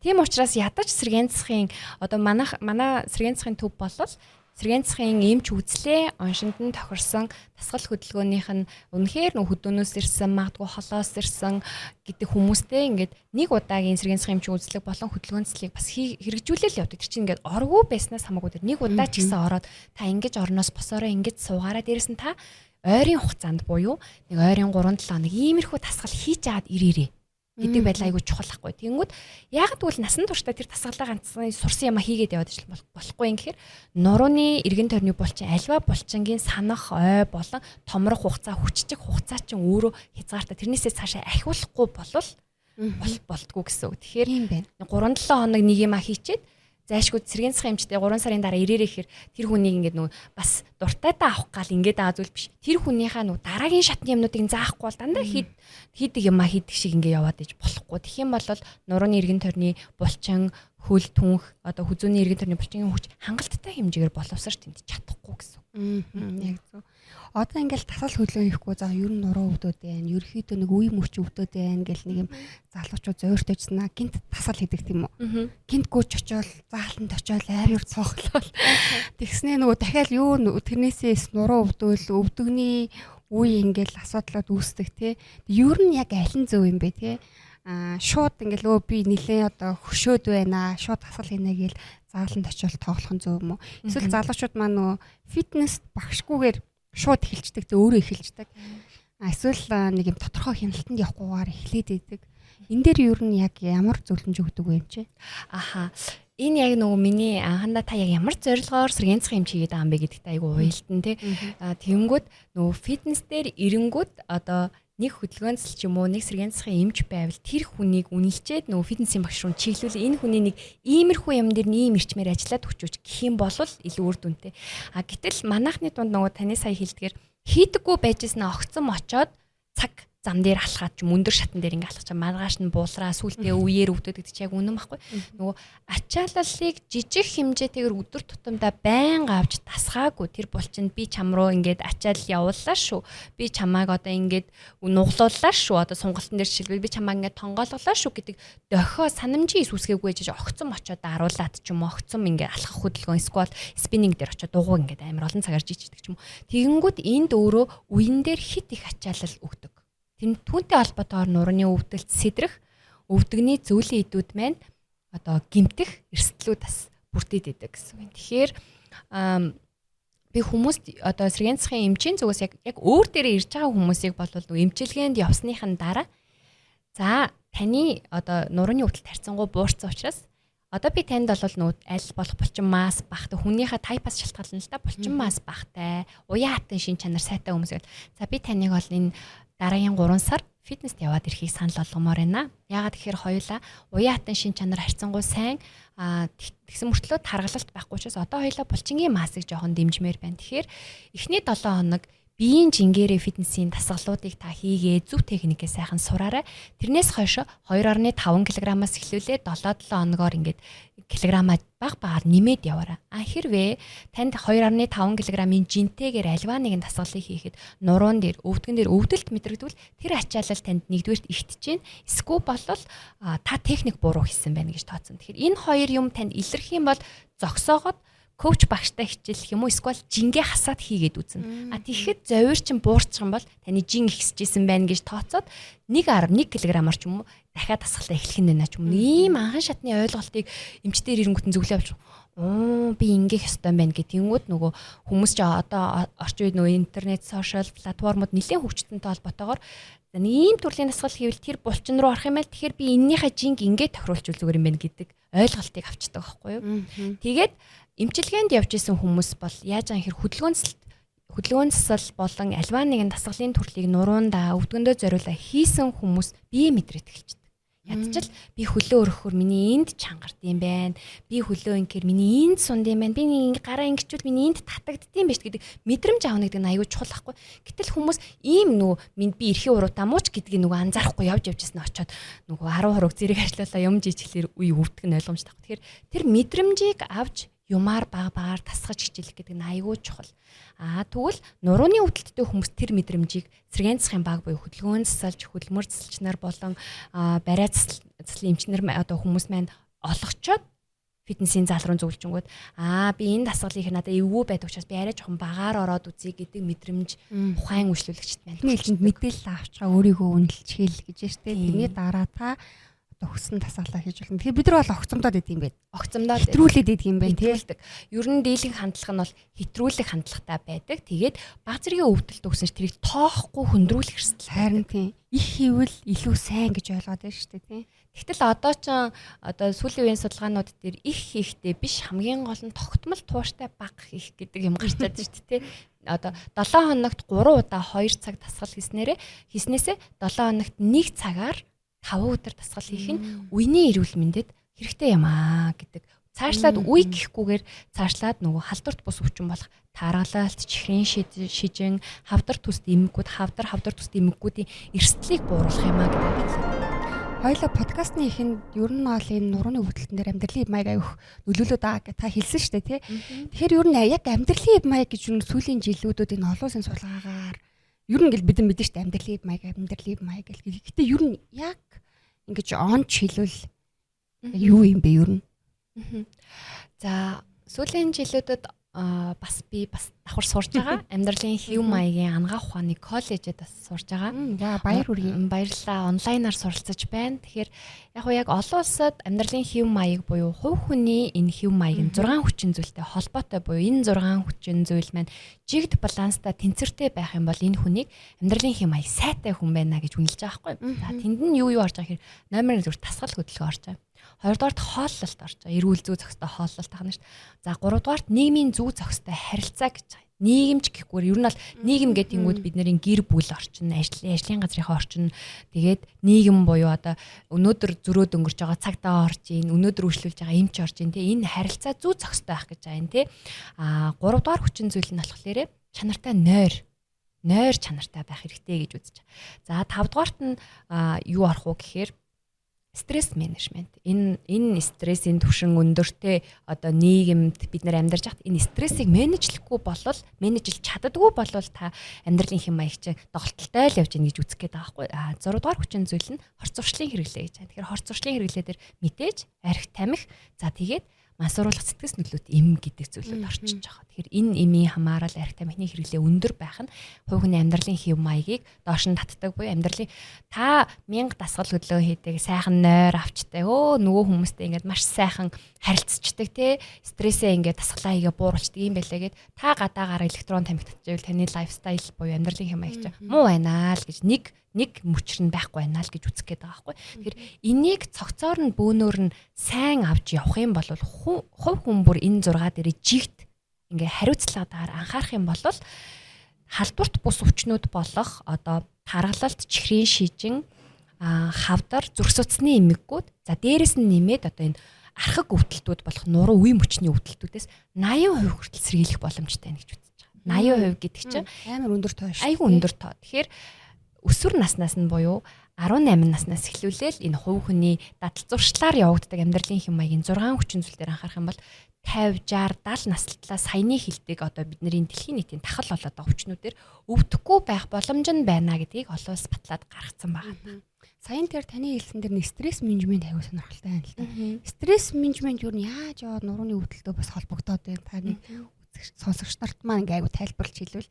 Тийм учраас ядаж сэргээн засгийн одоо манай сэргээн засгийн төв болол сэргээн засгийн эмч үзлээ оншинд нь тохирсон тасгал хөдөлгөөнийх нь үнэхээр нөх хөдөөнөөс ирсэн магадгүй холоос ирсэн гэдэг хүмүүстэй ингээд нэг удаагийн сэргээн засгийн эмч үзлэг болон хөдөлгөөнцлийг бас хэрэгжүүлэл явдаг. Тэр чинь ингээд оргүй байснаас хамаагүй тэр нэг удаа ч гэсэн ороод та ингэж орноос босоороо ингэж суугаараа дээрэс нь та ойрын хугацаанд буюу нэг ойрын 3-7 хоног иймэрхүү тасгал хийж аваад ирээрээ гэдэг байдал айгүй чухал ахгүй. Тэнгүүд яг тэгвэл насан туршдаа тэр тасгалаа ганцхан сурсан юм хийгээд яваад ижил болохгүй юм гэхээр нурууны эргэн тойрны булчин альва булчингийн санах ой болон томрох хугацаа хүччих хугацаа чинь өөрөө хязгаартай тэрнээсээ цаашаа ахиулахгүй болдгоо гэсэн үг. Тэгэхээр юм байна. 3-7 хоног нэг юм хийчихэд зайшгүй сэргээн засгийн эмчтэй 3 сарын дараа ирээрээ гэхээр тэр хүнийг ингээд нөгөө бас дуртайдаа авах гал ингээд байгаа зүйл биш. Тэр хүнийхээ нөгөө дараагийн шатны юмнуудыг заахгүй бол дандаа хийдэг юмаа хийдэг шиг ингээд яваад иж болохгүй. Тэгэх юм бол нурууны эргэн тойрны булчин, хөл түнх, одоо хүзүүний эргэн тойрны булчингийн хүч хангалттай хэмжээгээр боловсрч тэмдэж чадахгүй гэсэн. Яг зөв. Одоо ингээл тасал хөдлөө хийхгүй за ер нь нуруу өвдөд байна. Ерөөхдөө нэг үе мөч өвдөд байна гэл нэг юм залуучууд зөөртөжснаа гинт тасал хийдэг тийм үү. Гинт гүйч очиол заалтанд очиол айр цоглол. Тэгснээ нөгөө дахиад юу тэрнээсээ нуруу өвдөөл өвдөгний үе ингээл асуудлууд үүсдэг тий. Ер нь яг аль нь зөв юм бэ тий. Шууд ингээл би нилээ одоо хөшөөд байна. Шууд тасал хийнэ гэл заалтанд очиол тоглох нь зөв юм уу? Эсвэл залуучууд маань нөгөө фитнес багшгүйгээр шууд эхэлждэг тэ өөрөө эхэлждэг. Эсвэл нэг юм тодорхой хяналтанд явахгүйгээр эхлээд идэг. Энэ дээр ер нь яг ямар зөвлөмж өгдөг вэ юм чи? Аха. Энэ яг нөгөө миний анхандаа та яг ямар зорилгоор сэргээн засгийн эмч хийгээд байгаа юм бэ гэдэгт айгу уйлтан тий. Тэгэнгүүт нөгөө фитнес дээр ирэнгүүт одоо нэг хөдөлгөөнцөл ч юм уу нэг сэргээн засгийн эмч байвал тэр хүнийг үнэлчээд нөгөө фитнесийн багш руу чиглүүл энэ хүний нэг иймэрхүү юм дээр ийм ирчмээр ажиллаад өгчөөч гэх юм бол илүү үр дүнтэй. Гэтэл манайхны дунд нөгөө таны сая хэлдгээр хийдэггүй байжснаа огцом очоод цаг зам дээр алхаад ч мөндөр шатан дээр ингээ алхаж маргааш нь буулраа сүултээ үеэр өвдөд гэдэг чи яг үнэн байхгүй. Нөгөө ачааллыг жижиг хэмжээтэйгээр өдөр тутамдаа байнга авч тасгаагүй тэр булчинд би чам руу ингээд ачаал явууллаа шүү. Би чамааг одоо ингээд нуглууллаа шүү. Одоо сунгалтан дээр шилбэл би чамааг ингээд тонгоолголоо шүү гэдэг дохио санамжийн сүсгээгүй жиж огцом очоод аруулаад ч юм уу огцом ингээд алхах хөдөлгөөн эсвэл спиннинг дээр очоод дугуй ингээд амар олон цагаар жижигдэг ч юм уу. Тэгэнгүүт энд өөрөө үеин дээр хит их ачаалал өгдөг. Түүнтэй холбоотойгоор нурууны өвдөлт сэдрэх, өвдөгний зөүлийн эдүүд маань одоо гимтэх эрсдлүүд бас бүрдээд идэг гэсэн үг. Тэгэхээр би хүмүүст одоо сэргээн засгийн эмчийн зүгээс яг өөр дээрээ ирж байгаа хүмүүсийг болвол эмчилгээнд явсныхын дараа За таны одоо нурууны өвдөлт харьцангуй буурсан учраас одоо би танд бол нүүд аль болох булчин масс багтай хүнийхээ тайпаас шалтгаална л да булчин масс багтай уян хатан шин чанар сайтай хүмүүс гэл. За би таныг бол энэ дараагийн 3 сар фитнест яваад ирэхийг санал болгомоор байна. Яагаад тэгэхээр хоёулаа уян хатан шин чанар харьцангуй сайн тэгсэн мөртлөө таргалалт байхгүй учраас одоо хоёулаа булчингийн массыг жоохон дэмжмээр байна. Тэгэхээр эхний 7 хоног биеийн жингээрээ фитнесийн дасгалуудыг та хийгээ зөв техникээ сайхан сураарай. Тэрнээс хойш 2.5 кг-аас эхлүүлээ 7 хоногоор ингээд килограммаа багаар нэмээд яваарай. Хэрвээ танд 2.5 кг-ийн жинтэйгээр альва нэгэн дасгалыг хийхэд нуруун дээр, өвдгөн дээр өвдөлт мэдрэгдвэл тэр ачаалал танд нэгдүгээрт ихтэж чинь. Эсвэл болол та техник буруу хийсэн байна гэж тооцсон. Тэгэхээр энэ хоёр юм танд илэрх юм бол зогсоогоод коуч багштай хичээлэх юм уу эсвэл жингээ хасаад хийгээд үзнэ. Тэгэхэд зовир чинь буурчих юм бол таны жин ихсэжсэн байна гэж тооцоод 1.1 кг-аар ч юм уу дахиад дасгалаа эхлэх нь байна ч юм уу. Ийм анхан шатны ойлголтыг эмчтэр ирэнгүүтэн зөвлөө авч би ингээх ёстой байна гэх тэнгууд нөгөө хүмүүс ч одоо орчин үед нөгөө интернет, сошиал платформуд нэлээд хөгжсөнтэй холбоотойгоор ийм төрлийн дасгал хийвэл тэр булчин руу орох юм байл. Тэгэхээр би эннийхээ жинг ингээд тохируулчвал зүгээр юм байна гэдэг ойлголтыг авчдаг байхгүй юу. Тэгээд эмчилгээнд явж исэн хүмүүс бол яаж анхэр хөдөлгөөн засал болон альва нэгэн дасгалын төрлийг нуруундаа өвдгөндөө зориулаа хийсэн хүмүүс бие мэдрээд эхэлчихдэг. Ядчил би хөлөө өрөхөөр миний энд чангард юм байна. Би хөлөө ингээр миний энд сунд юм байна. Би нэг гараа ингэчүүл миний энд татагддсан байж гэдэг мэдрэмж аавна гэдэг нь аюул чухал байхгүй. Гэтэл хүмүүс ийм би эрхийн уруутай мууч гэдгийг анзаарахгүй явж явжсэн очоод 10 хурууг зэрэг ажиллалаа юм жижиглэр үе өвдөх нь ойлгомжтой. Тэгэхээр тэр мэдрэмжийг авч юмар багаар тасгаж хичээлэх гэдэг нь аюул чухал. Тэгвэл нурууны өвдөлттэй хүмүүс тэр мэдрэмжийг сэргээн засахын баг буюу хөдөлгөөн засалж, хөдөлмөр засалч нар болон барай заслын эмчнэр одоо хүмүүс маань олгочоод фитнесийн зал руу зөвлжөнгүүд би энэ дасгалыг надад эвгүй байдаг учраас би арай жоохон багаар ороод үзье гэдэг мэдрэмж ухаан үйлчлүүлэгчд байна. Нийлжинд мэдээлэл авчгаа өөрийгөө үнэлж хэл гэж штэ. Тэрний дараа та хөсөн дасгалаа хийж болно. Тэгэхээр бид нар бол огцомдоод идэв юм байна. Огцомдоод хэтрүүлээд идэв юм байна тий. Ер нь дийлэнх хандлага нь бол хэтрүүлэх хандлагатай байдаг. Тэгээд баг зэргийн өвдөлт өгсөн ш тэрийг тоохгүй хөндрүүлэх эрсдэл. Харин тий. Их хийвэл илүү сайн гэж ойлгоод байна шүү дээ тий. Тэгтэл одоо ч сүүлийн үеийн судалгаанууд дээр их хийхдээ биш хамгийн гол нь тогтмол тууштай баг хийх гэдэг юм гарч чаддаг шүү дээ тий. Одоо 7 хоногт 3 удаа 2 цаг дасгал хийснээсээ 7 хоногт 1 цагаар 5 өдөр дасгал хийх нь үений эрүүл мэндэд хэрэгтэй юм гэдэг. Цаашлаад үе гэхгүйгээр цаашлаад нөгөө халдварт бус өвчин болох таргалалт, чихрийн шижин, хавдар төсд эмгэгүүд, хавдар төсд эмгэгүүдийн эрсдлийг бууруулах юм гэдэг батлаа. Хоёлаа подкастны ихэнд ер нь бол энэ нурууны өвдөлтөн дээр амьдралын эв маяг авих нөлөөлөд байгаа гэж та хэлсэн шүү дээ тий. Тэгэхээр ер нь яг амьдралын эв маяг гэж сүүлийн жилүүдүүд энэ олон улсын судалгаагаар ер нь ингээл бид нар мэдэн штэ амьдралын маяг гэл. Гэхдээ ер нь яг ингэж онч хэлвэл юу юм бэ ер нь? За сүүлийн жилүүдэд бас давхар сурж байгаа. Амьдралын хэв маягийн ангаах ухааны коллежид бас сурж байгаа. Баяр хүргэе. Баярлалаа. Онлайнаар суралцаж байна. Тэгэхээр яг олон улсад амьдралын хэв маяг буюу хувь хүний энэ хэв маяг нь 6 хүчин зүйлтэй холбоотой буюу энэ 6 хүчин зүйл маань жигд баланстай тэнцвэртэй байх юм бол энэ хүнийг амьдралын хэв маяг сайтай хүн байна гэж үнэлж байгаа байхгүй. За тэнд нь юу орж байгаа гэхээр номер 1 зүгээр тасгал хөдөлгөөн орж байгаа. Хоёрдугаарт хооллолт орж байгаа. Эрүүл зүй зохистой хооллолт тахна шүү дээ. За гуравдугаарт нийгмийн зүй зохистой харилцаа гэж байгаа. Нийгэмч гэхгүйгээр ер нь бол нийгэм гэдэг нь бид нарын гэр бүл орчин, ажлын газрынхаа орчин, тэгээд нийгэм буюу одоо өнөөдөр зөрөөд өнгөрч байгаа цагтаа орж ийн, өнөөдөр үйлчлүүлж байгаа эмч орж ийн, энэ харилцаа зүй зохистой байх гэж байгаа юм тий. Гуравдугаар хүчин зүйл нь болохоор чанартай нойр чанартай байх хэрэгтэй гэж үзэж байгаа. За тавдугаарт нь юу орох уу гэхээр стресс менежмент. Энэ стрессийн түвшин өндөртэй одоо нийгэмд бид нар амьдарч хат энэ стрессийг менежлэхгүй болвол менежлж чаддаггүй болвол та амьдралын хэм маяг чинь доголдолтой л явж ийн гэж үзэх гээд байгаа байхгүй. 6 дугаар хүчин зүйл нь хорц зуршлын хэрэглээ гэж байна. Тэгэхээр хорц зуршлын хэрэглээ дээр мэдээж архи тамхи за тэгээд мансууруулах сэтгэс нөлөөт эм гэдэг зүйлүүд орчиж байгаа. Тэгэхээр энэ эмийн хамаарал архи тамхины хэрэглээ өндөр байх нь хувь хүний амьдралын хэв маягийг доош нь татдаг буюу амьдралын та 1000 дасгал хөдөлгөөн хийдэг сайхан нойр авчтай нөгөө хүмүүстэй ингээд маш сайхан харилцдаг тий стрессээ ингээд дасгалаа хийгээ бууруулцдаг юм байлаа гэд та гадаагаар электрон тамхи татчихвэл таны лайфстайл буюу амьдралын хэв маяг чинь муу байна л гэж нэг нэг мөчр нь байхгүй байна л гэж үзэх гээд байгаа байхгүй. Тэгэхээр энийг цогцоор нь бөөнөр нь сайн авч явах юм бол хувь хүн бүр энэ 6 дээрээ жигт ингээ хариуцлагатаар анхаарах юм бол халдварт бус өвчнүүд болох одоо таргалалт, чихрийн шижин, хавдар, зүрх судасны эмэггүүд за дээрэс нь нэмээд одоо энэ архаг өвдөлтүүд болох нуруу үе мөчний өвдөлтүүдээс 80% хүртэл сэргийлэх боломжтой байна гэж үзэж байгаа. 80% гэдэг чинь амар өндөр тоо шүү. Айгүй өндөр тоо. Тэгэхээр өсвөр наснаас нь буюу 18 наснаас эхлүүлээл энэ хувь хүний дадал зуршлаар явагддаг амьдралын хэм маягийн 6 хүчин зүйл дээр анхаарах юм бол 50, 60, 70 наслтлаа саяны хилдэг одоо бидний дэлхийн нийтийн тахал болоод байгаа хүчнүүдээр өвдөхгүй байх боломж нь байна гэдгийг олон улс батлаад гаргацсан байна. Саяны дээр таны хэлсэн дээр нь стресс менежмент аягүй сонирхолтой байна л да. Стресс менежмент юу нь яаж яваад нурууны өвдөлтөө бас холбогдоод байна? Таны сонсогч нарт маань ингээ аягүй тайлбарлаж хэлвэл.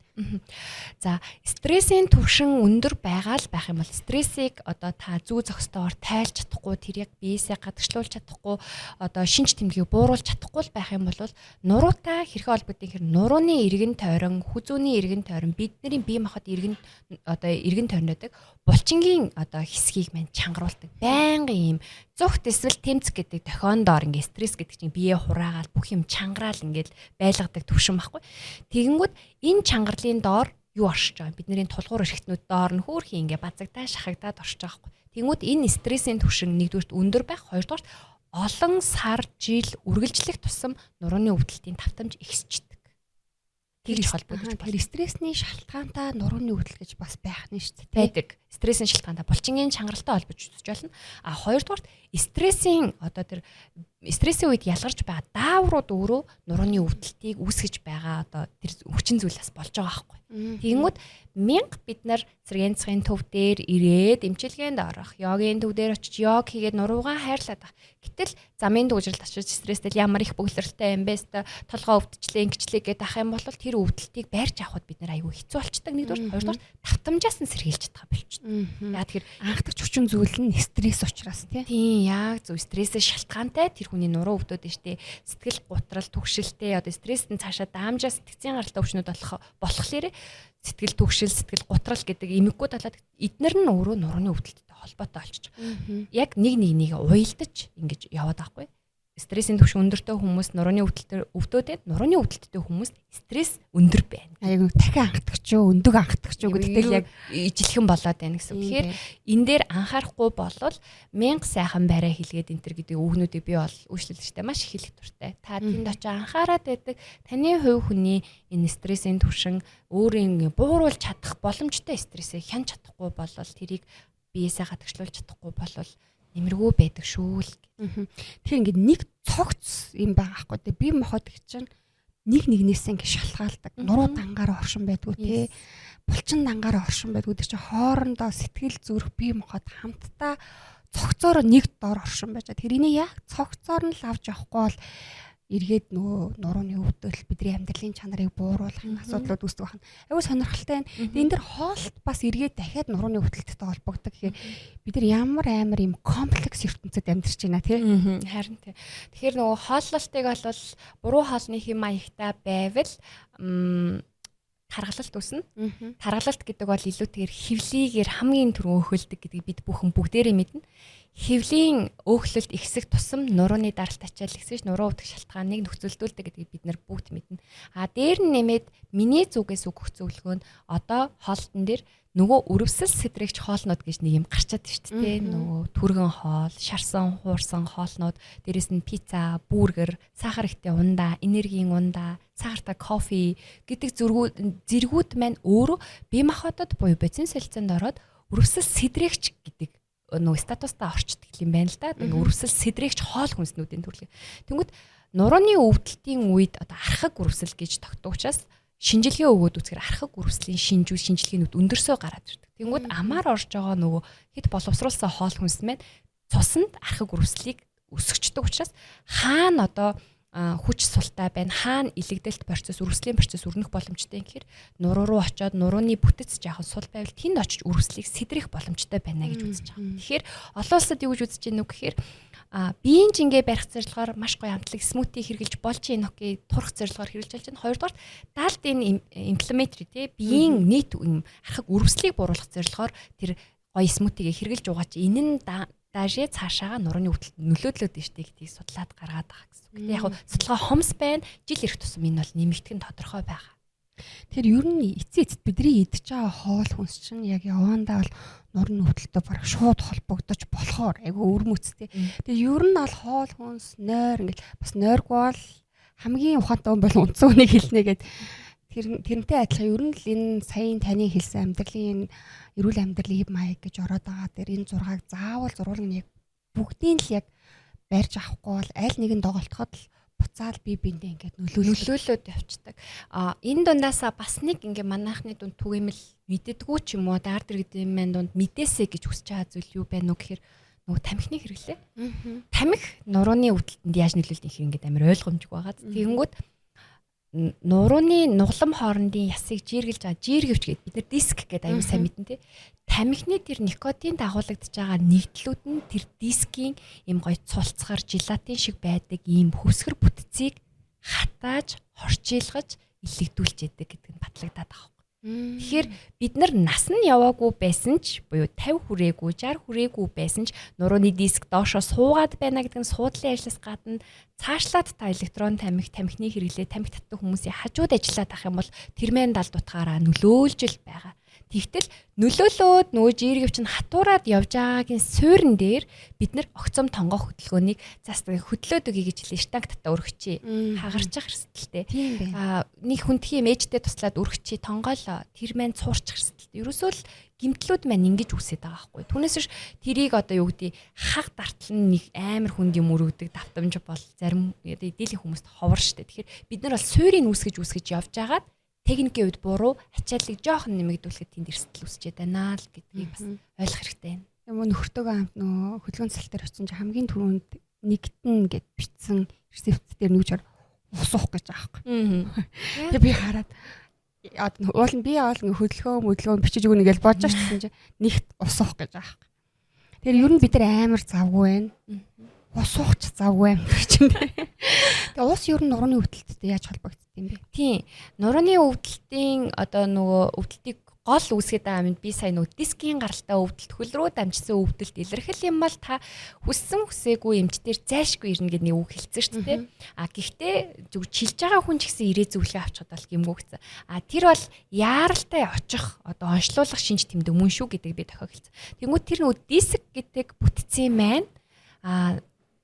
За, стрессийн түвшин өндөр байгаа л байх юм бол стрессийг одоо та зүү зохистойгоор тайлж чадахгүй, тэр яг биесээ гадагшлуулж чадахгүй, одоо шинж тэмдгийг бууруулж чадахгүй л байх юм бол нуруутай хэрхэн холбогдсон хэрэг нурууны эргэн тойрон, хүзүүний эргэн тойрон, бидний бие махбод эргэн тойрнодог булчингийн одоо хэсгийг мань чангаруулдаг. Байнгын юм зүгт эсвэл тэмцэх гэдэг дохиондоор ингээ стресс гэдэг чинь биеэ хураагаал бүх юм чангараал ингээл байлгадаг төвшин байхгүй. Тэгэнгүүт энэ чангарлын доор юу оршиж байгаа? Бидний тулгуур эрхтнүүд доор нь хөөрхий ингээ базагдаа шахагдаад оршиж байгаа байхгүй. Тэгэнгүүт энэ стрессийн төвшин нэгдүгürt өндөр байх, хоёрдугаар олон сар, жил үргэлжлэх тусам нурууны өвдөлтийн давтамж ихсчихдээ. Тэгж холбогдож байна. Стрессний шалтгаантай нурууны өвдөл гэж бас байх нь шүү дээ. Байдаг. Стрессийн шалтгаантай булчингийн чангаралтай холбож үзэж болно. А хоёрдугаар стрессийн одоо тэр стрессийн үед ялгарч байгаа дааврууд өөрөө нурууны өвдөлтийг үүсгэж байгаа одоо тэр хүчин зүйлээс болж байгаа байхгүй. Тэгэнгүүт мянга бид нар сэргээн цагын төв дээр ирээд эмчилгээнд орох, йогийн төв дээр очиж йог хийгээд нуруугаа хайрлаад байх. Гэтэл замын дүүжрэлт очиж стресстэй ямар их бөглөртэй юм бэ? Толгоо өвдчлээ, ингэчлээ гэдэг ах юм бол тэр өвдөлтийг байрч авахд бид нар айгүй хэцүү болчдаг. Нэгдүгээр, хоёрдугаар давтамжаас нь сэргийлж чадгаа болчихно. Яа тэгэхээр анхдагч хүчин зүйл нь стресс учраас тийм яг зөв стрессээс шалтгаантай тэр хүний нуруу өвдөд нь штэ сэтгэл гутрал түгшилтэй одоо стресстэн цаашаа даамжаа сэтгцийн гаралтай өвчнүүд болохоор сэтгэл түгшил сэтгэл гутрал гэдэг эмэггүй талаад эднэр нь өөрөө нурууны өвдөлттэй холбоотой болчих. Яг нэг уйлдаж ингэж яваад байхгүй. Стрессийн түвшин өндөртэй хүмүүс нурууны өвдөлтөөр өвдөөд нурууны өвдөлттэй хүмүүс стресс өндөр байна. Айгу дахин анхдагч юу, өндөг анхдагч юу гэдэгтэй яг ижилхэн болоод байна гэсэн. Тэгэхээр энэ дээр анхаарахгүй болвол мянга сайхан барай хэлгээд энэ төр гэдэг үгнүүдийг би бол үйлчлэлчтэй маш их хэлэх дуртай. Та тэнд очиж анхаарад байдаг таны хувь хүний энэ стрессийн түвшин өөрийн бууруулж чадах боломжтой стрессээ хянж чадахгүй болвол тэрийг биесээ гадагшлуулж чадахгүй болвол нэмэргүй байдаг шүү л. Тэгэхээр ингээд нэг цогц юм байгаа байхгүй тий. Бие махбод гэж чинь нэг нэгнээсээ ингээд шалтгаалдаг. Нуруу дангаараа оршин байдгүй тий. Булчин дангаараа оршин байдгүй тий. Хоорондоо сэтгэл зүрх бие махбод хамтдаа цогцоор нэг дор оршин байж. Тэр энийг яг цогцоор нь л авч явахгүй бол эргээд нөгөө нурууны өвдөл бидний амьдралын чанарыг бууруулах асуудлууд үүсдэг байна. Айгуу сонирхолтой байна. Энэ дэр хоолт бас эргээд дахиад нурууны өвдөлттэй холбогддог. Тэгэхээр бид нар ямар амар юм комплекс ертөнцид амьдарч байна тий. Харин тий. Тэгэхээр нөгөө хооллолтыг бол буруу хоолны хэм маягтай байвал таргалалт үүснэ. Таргалалт гэдэг бол илүүтэйгээр хевлийгээр хамгийн түрүү өөхөлдөг гэдгийг бид бүхэн бүгдээрээ мэднэ. Хевлийн өөхлөлт ихсэх тусам нурууны даралт ачаал ихсэж нуруу өвдөх шалтгааныг нөхцөлдүүлдэг гэдгийг бид нар бүгд мэднэ. Дээр нь нэмээд миний зүгээс өгөх зөвлөгөө нь одоо хоолтон дээр нөгөө өрөвсөл сэдрэгч хоолнууд гэж нэг юм гарчаад шүү дээ. Нөгөө түргэн хоол, шарсан, хуурсан хоолнууд, дээрэс нь пицца, бургер, сахар ихтэй ундаа, энергийн ундаа, сахартай кофе гэдэг зэргүүд маань өөрөө бие махбодод буюу бодис солилцоонд ороод өрөвсөл сэдрэгч гэдэг нөгөө статустаа орчдөг юм байна л да. Тэгээ өрөвсөл сэдрэгч хоол хүнснүүдийн төрлөг. Тэнгүүд нурууны өвдөлтийн үед одоо архаг өрөвсөл гэж тогтдог учраас шинжилгээ өгөөд үзэхээр архаг өрөвслийн шинжилгээнүүд өндөрсөө гараад ирдэг. Тэнгүүд амаар орж байгаа нөгөө хэд боловсруулсан хоол хүнс маань цуснд архаг өрөвслийг өсгөждөг учраас хаана одоо хүч султай байна, хаана илэгдэлт процесс, өрөвслийн процесс өрнөх боломжтой юм гэхээр нуруу руу очиод нурууны бүтэц жаахан сул байвал тэнд очиж өрөвслийг сэдрэх боломжтой байна гэж үзэж байгаа. Тэгэхээр олон улсад юу гэж үзэж байна вэ гэхээр биеийн жингээ барих зорилгоор маш гоё амтлаг смути хэрглэж болж энокей турах зорилгоор хэрглэж болж байна. Хоёрдугаар даалт энэ инфламатори тий биеийн нийт архаг үрвслийг бууруулах зорилгоор тэр гоё смутигээ хэрглэж угаач энэ нь дажээ цаашаага нурууны өвдөлт нөлөөдлөөд нь штэ гэдгийг судлаад гаргаад байгаа гэсэн. Гэтэ яг судалгаа хомс байна. Жил ирэх тусам энэ бол нэмэгдэх нь тодорхой байгаа. Тэр ер нь эцэст бидний идж байгаа хоол хүнс чинь яг явандаа бол нурууны өвдөлтөд бараг шууд холбогдож болохоор айгүй өрмөцтэй. Тэгээ ер нь бол хоол хүнс нойр ингээл бас нойргүй бол хамгийн ухаантай бол унтсан үнийг хэлнэ гэд тэрнтэй адилхан ер нь л энэ саяын таны хэлсэн амьдралын эрүүл амьдралын хэв маяг гэж ороод байгаа. Тэр энэ 6-аг заавал зургуулгын яг бүгдийг л яг барьж авахгүй бол аль нэг нь доголдоход л буцаал бие биендээ ингээд нөлөөлөд явцдаг. Энэ дундаасаа бас нэг ингээ манайхны дунд түгээмэл мэддэггүй ч юм уу даар дэр гэдэг юм дунд мэдээсэй гэж хүсэж байгаа зүйл юу байна уу гэхээр нөгөө тамхины хэрэглээ. Тамхи нурууны өвдөлтөнд яаж нөлөөлдөг юм ингээд амар ойлгомжгүй байгаа. Тэгэнгүүт нурууны нуглам хоорондын ясыг жиргэлж байгаа жиргэвч гэдэг бид нар диск гэдэг аюу сайн мэднэ тий. Тамхины тэр никотин дагуулгадж байгаа нэгдлүүд нь тэр дискийн юм гоё цулцгаар желатин шиг байдаг ийм хөсгөр бүтцийг хатааж хорчилгож илэгдүүлж яадаг гэдэг нь батлагдаад байгаа. Тэгэхээр бид нар нас нь яваагүй байсан ч буюу 50 хүрээгүй 60 хүрээгүй байсан ч нурууны диск доошоо суугаад байна гэдэг нь суудлын ажлаас гадна цаашлаад та электрон тамхины хэрэглээ тамхи татдаг хүмүүсийн хажууд ажиллаад ах юм бол тэрмэн далд утгаараа нөлөөлж л байгаа. Тэгтэл нөлөөлөөд нөгөө жиргэвч нь хатуураад явж байгаагийн суурин дээр бид нар огцом тонгоо хөдөлгөөнийг хөдлөөд өгье гэж хэлээ штанг татаа өргөчээ. Хагарчих эрсдэлтэй. Нэг хүндхий мэжтэй туслаад өргөчээ тонгоолоо тэр маань цуурчих эрсдэлтэй. Ерөөсөө л гимтлүүд маань ингэж үсээд байгаа байхгүй. Түүнээс ш тэрийг одоо юу гэдэг хаг дартал нь нэг амар хүнд юм өргөдөг давтамж бол зарим дийлэн хүмүүст ховор штэ. Тэгэхээр бид нар бол суурийг үүсгэж явж байгаад техникийн үед буруу ачааллыг жоохон нэмэгдүүлэхэд тэнд эрсдэл үүсчихэд байна л гэдгийг бас ойлгох хэрэгтэй байна. Юм нөхөртөөгөө хамт нөө хөдөлгөөн цэлтэр очсон чинь хамгийн түрүүнд нэгтэн гэд бичсэн рецепт дээр нүгжээр ус уух гэж байгаа юм. Тэгээ би хараад уул нь би оол хөдөлгөөн бичиж өгнө гэж бодож байсан чинь нэгт ус уух гэж байгаа юм. Тэгэхээр ер нь бид нар амар завгүй байна. Ус ууч завгүй юм чинь. Тэгээ ус ер нь нурууны өвдөлттэй яаж холбогддог юм бэ? Тийм. Нурууны өвдөлтийн одоо нөгөө өвдөлтийг гол үүсгээд байгаа юм. Би сая нөгөө дискийн гаралтай өвдөлт хөл рүү дамжсан өвдөлт илэрхэл юм бол та хүссэн хүсээгүй эмчтэр зайшгүй ирнэ гэдэг нэг үг хэлсэн шүү дээ. Гэхдээ чилж байгаа хүн ч гэсэн ирээ зөвлөгөө авчихад бол гэмгүй гэсэн. Тэр бол яаралтай очих одоо онцлуулах шинж тэмдэг мөн шүү гэдэг би тохиолдсон. Тэнгүүт тэр нөгөө диск гэдэг бүтцийн маань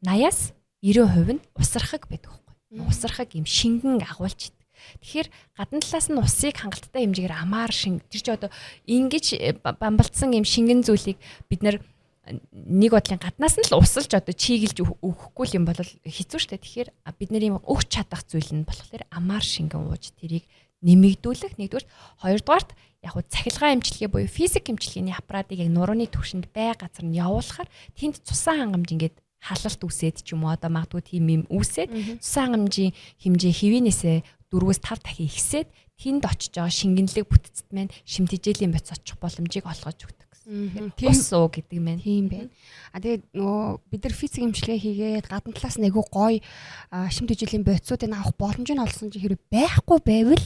80-аас 90% нь усрахаг байдаг байхгүй. Усрахаг юм шингэн агуулж идэг. Тэгэхээр гадна талаас нь усыг хангалттай хэмжээгээр амаар тэр чи одоо ингэж бамбалцсан юм шингэн зүйлийг бид нар нэг бодлын гаднаас нь л усалж одоо чийгэлж өгөхгүй юм бол хэцүү шттэ. Тэгэхээр бид нар юм өгч чадах зүйл нь болохоор амаар шингэн ууж тэрийг нэмэгдүүлэх нэгдүгээр, хоёрдугаарт яг хуу цахилгаан эмчилгээ буюу физик эмчилгээний аппаратыг яг нурууны түвшинд бай газар нь явуулахаар тэнд цусан хангамж ингээд халалт үсээд ч юм уу одоо магадгүй тийм юм үсээд цусан хангамжийн хэмжээ хэвийнээсээ 4-5 дахин ихсээд тэнд очиж байгаа шингэнлэг бүтцэд маань шимтгижээлийн боц очих боломжийг олгож өгдөг гэсэн. Ус уу гэдэг маань тийм байна. Тэгээд нөгөө бид нар физик эмчилгээ хийгээд гадна талаас нэг гоё шимтгижээлийн боцуудыг авах боломж нь олсон чинь хэрэг байхгүй байвал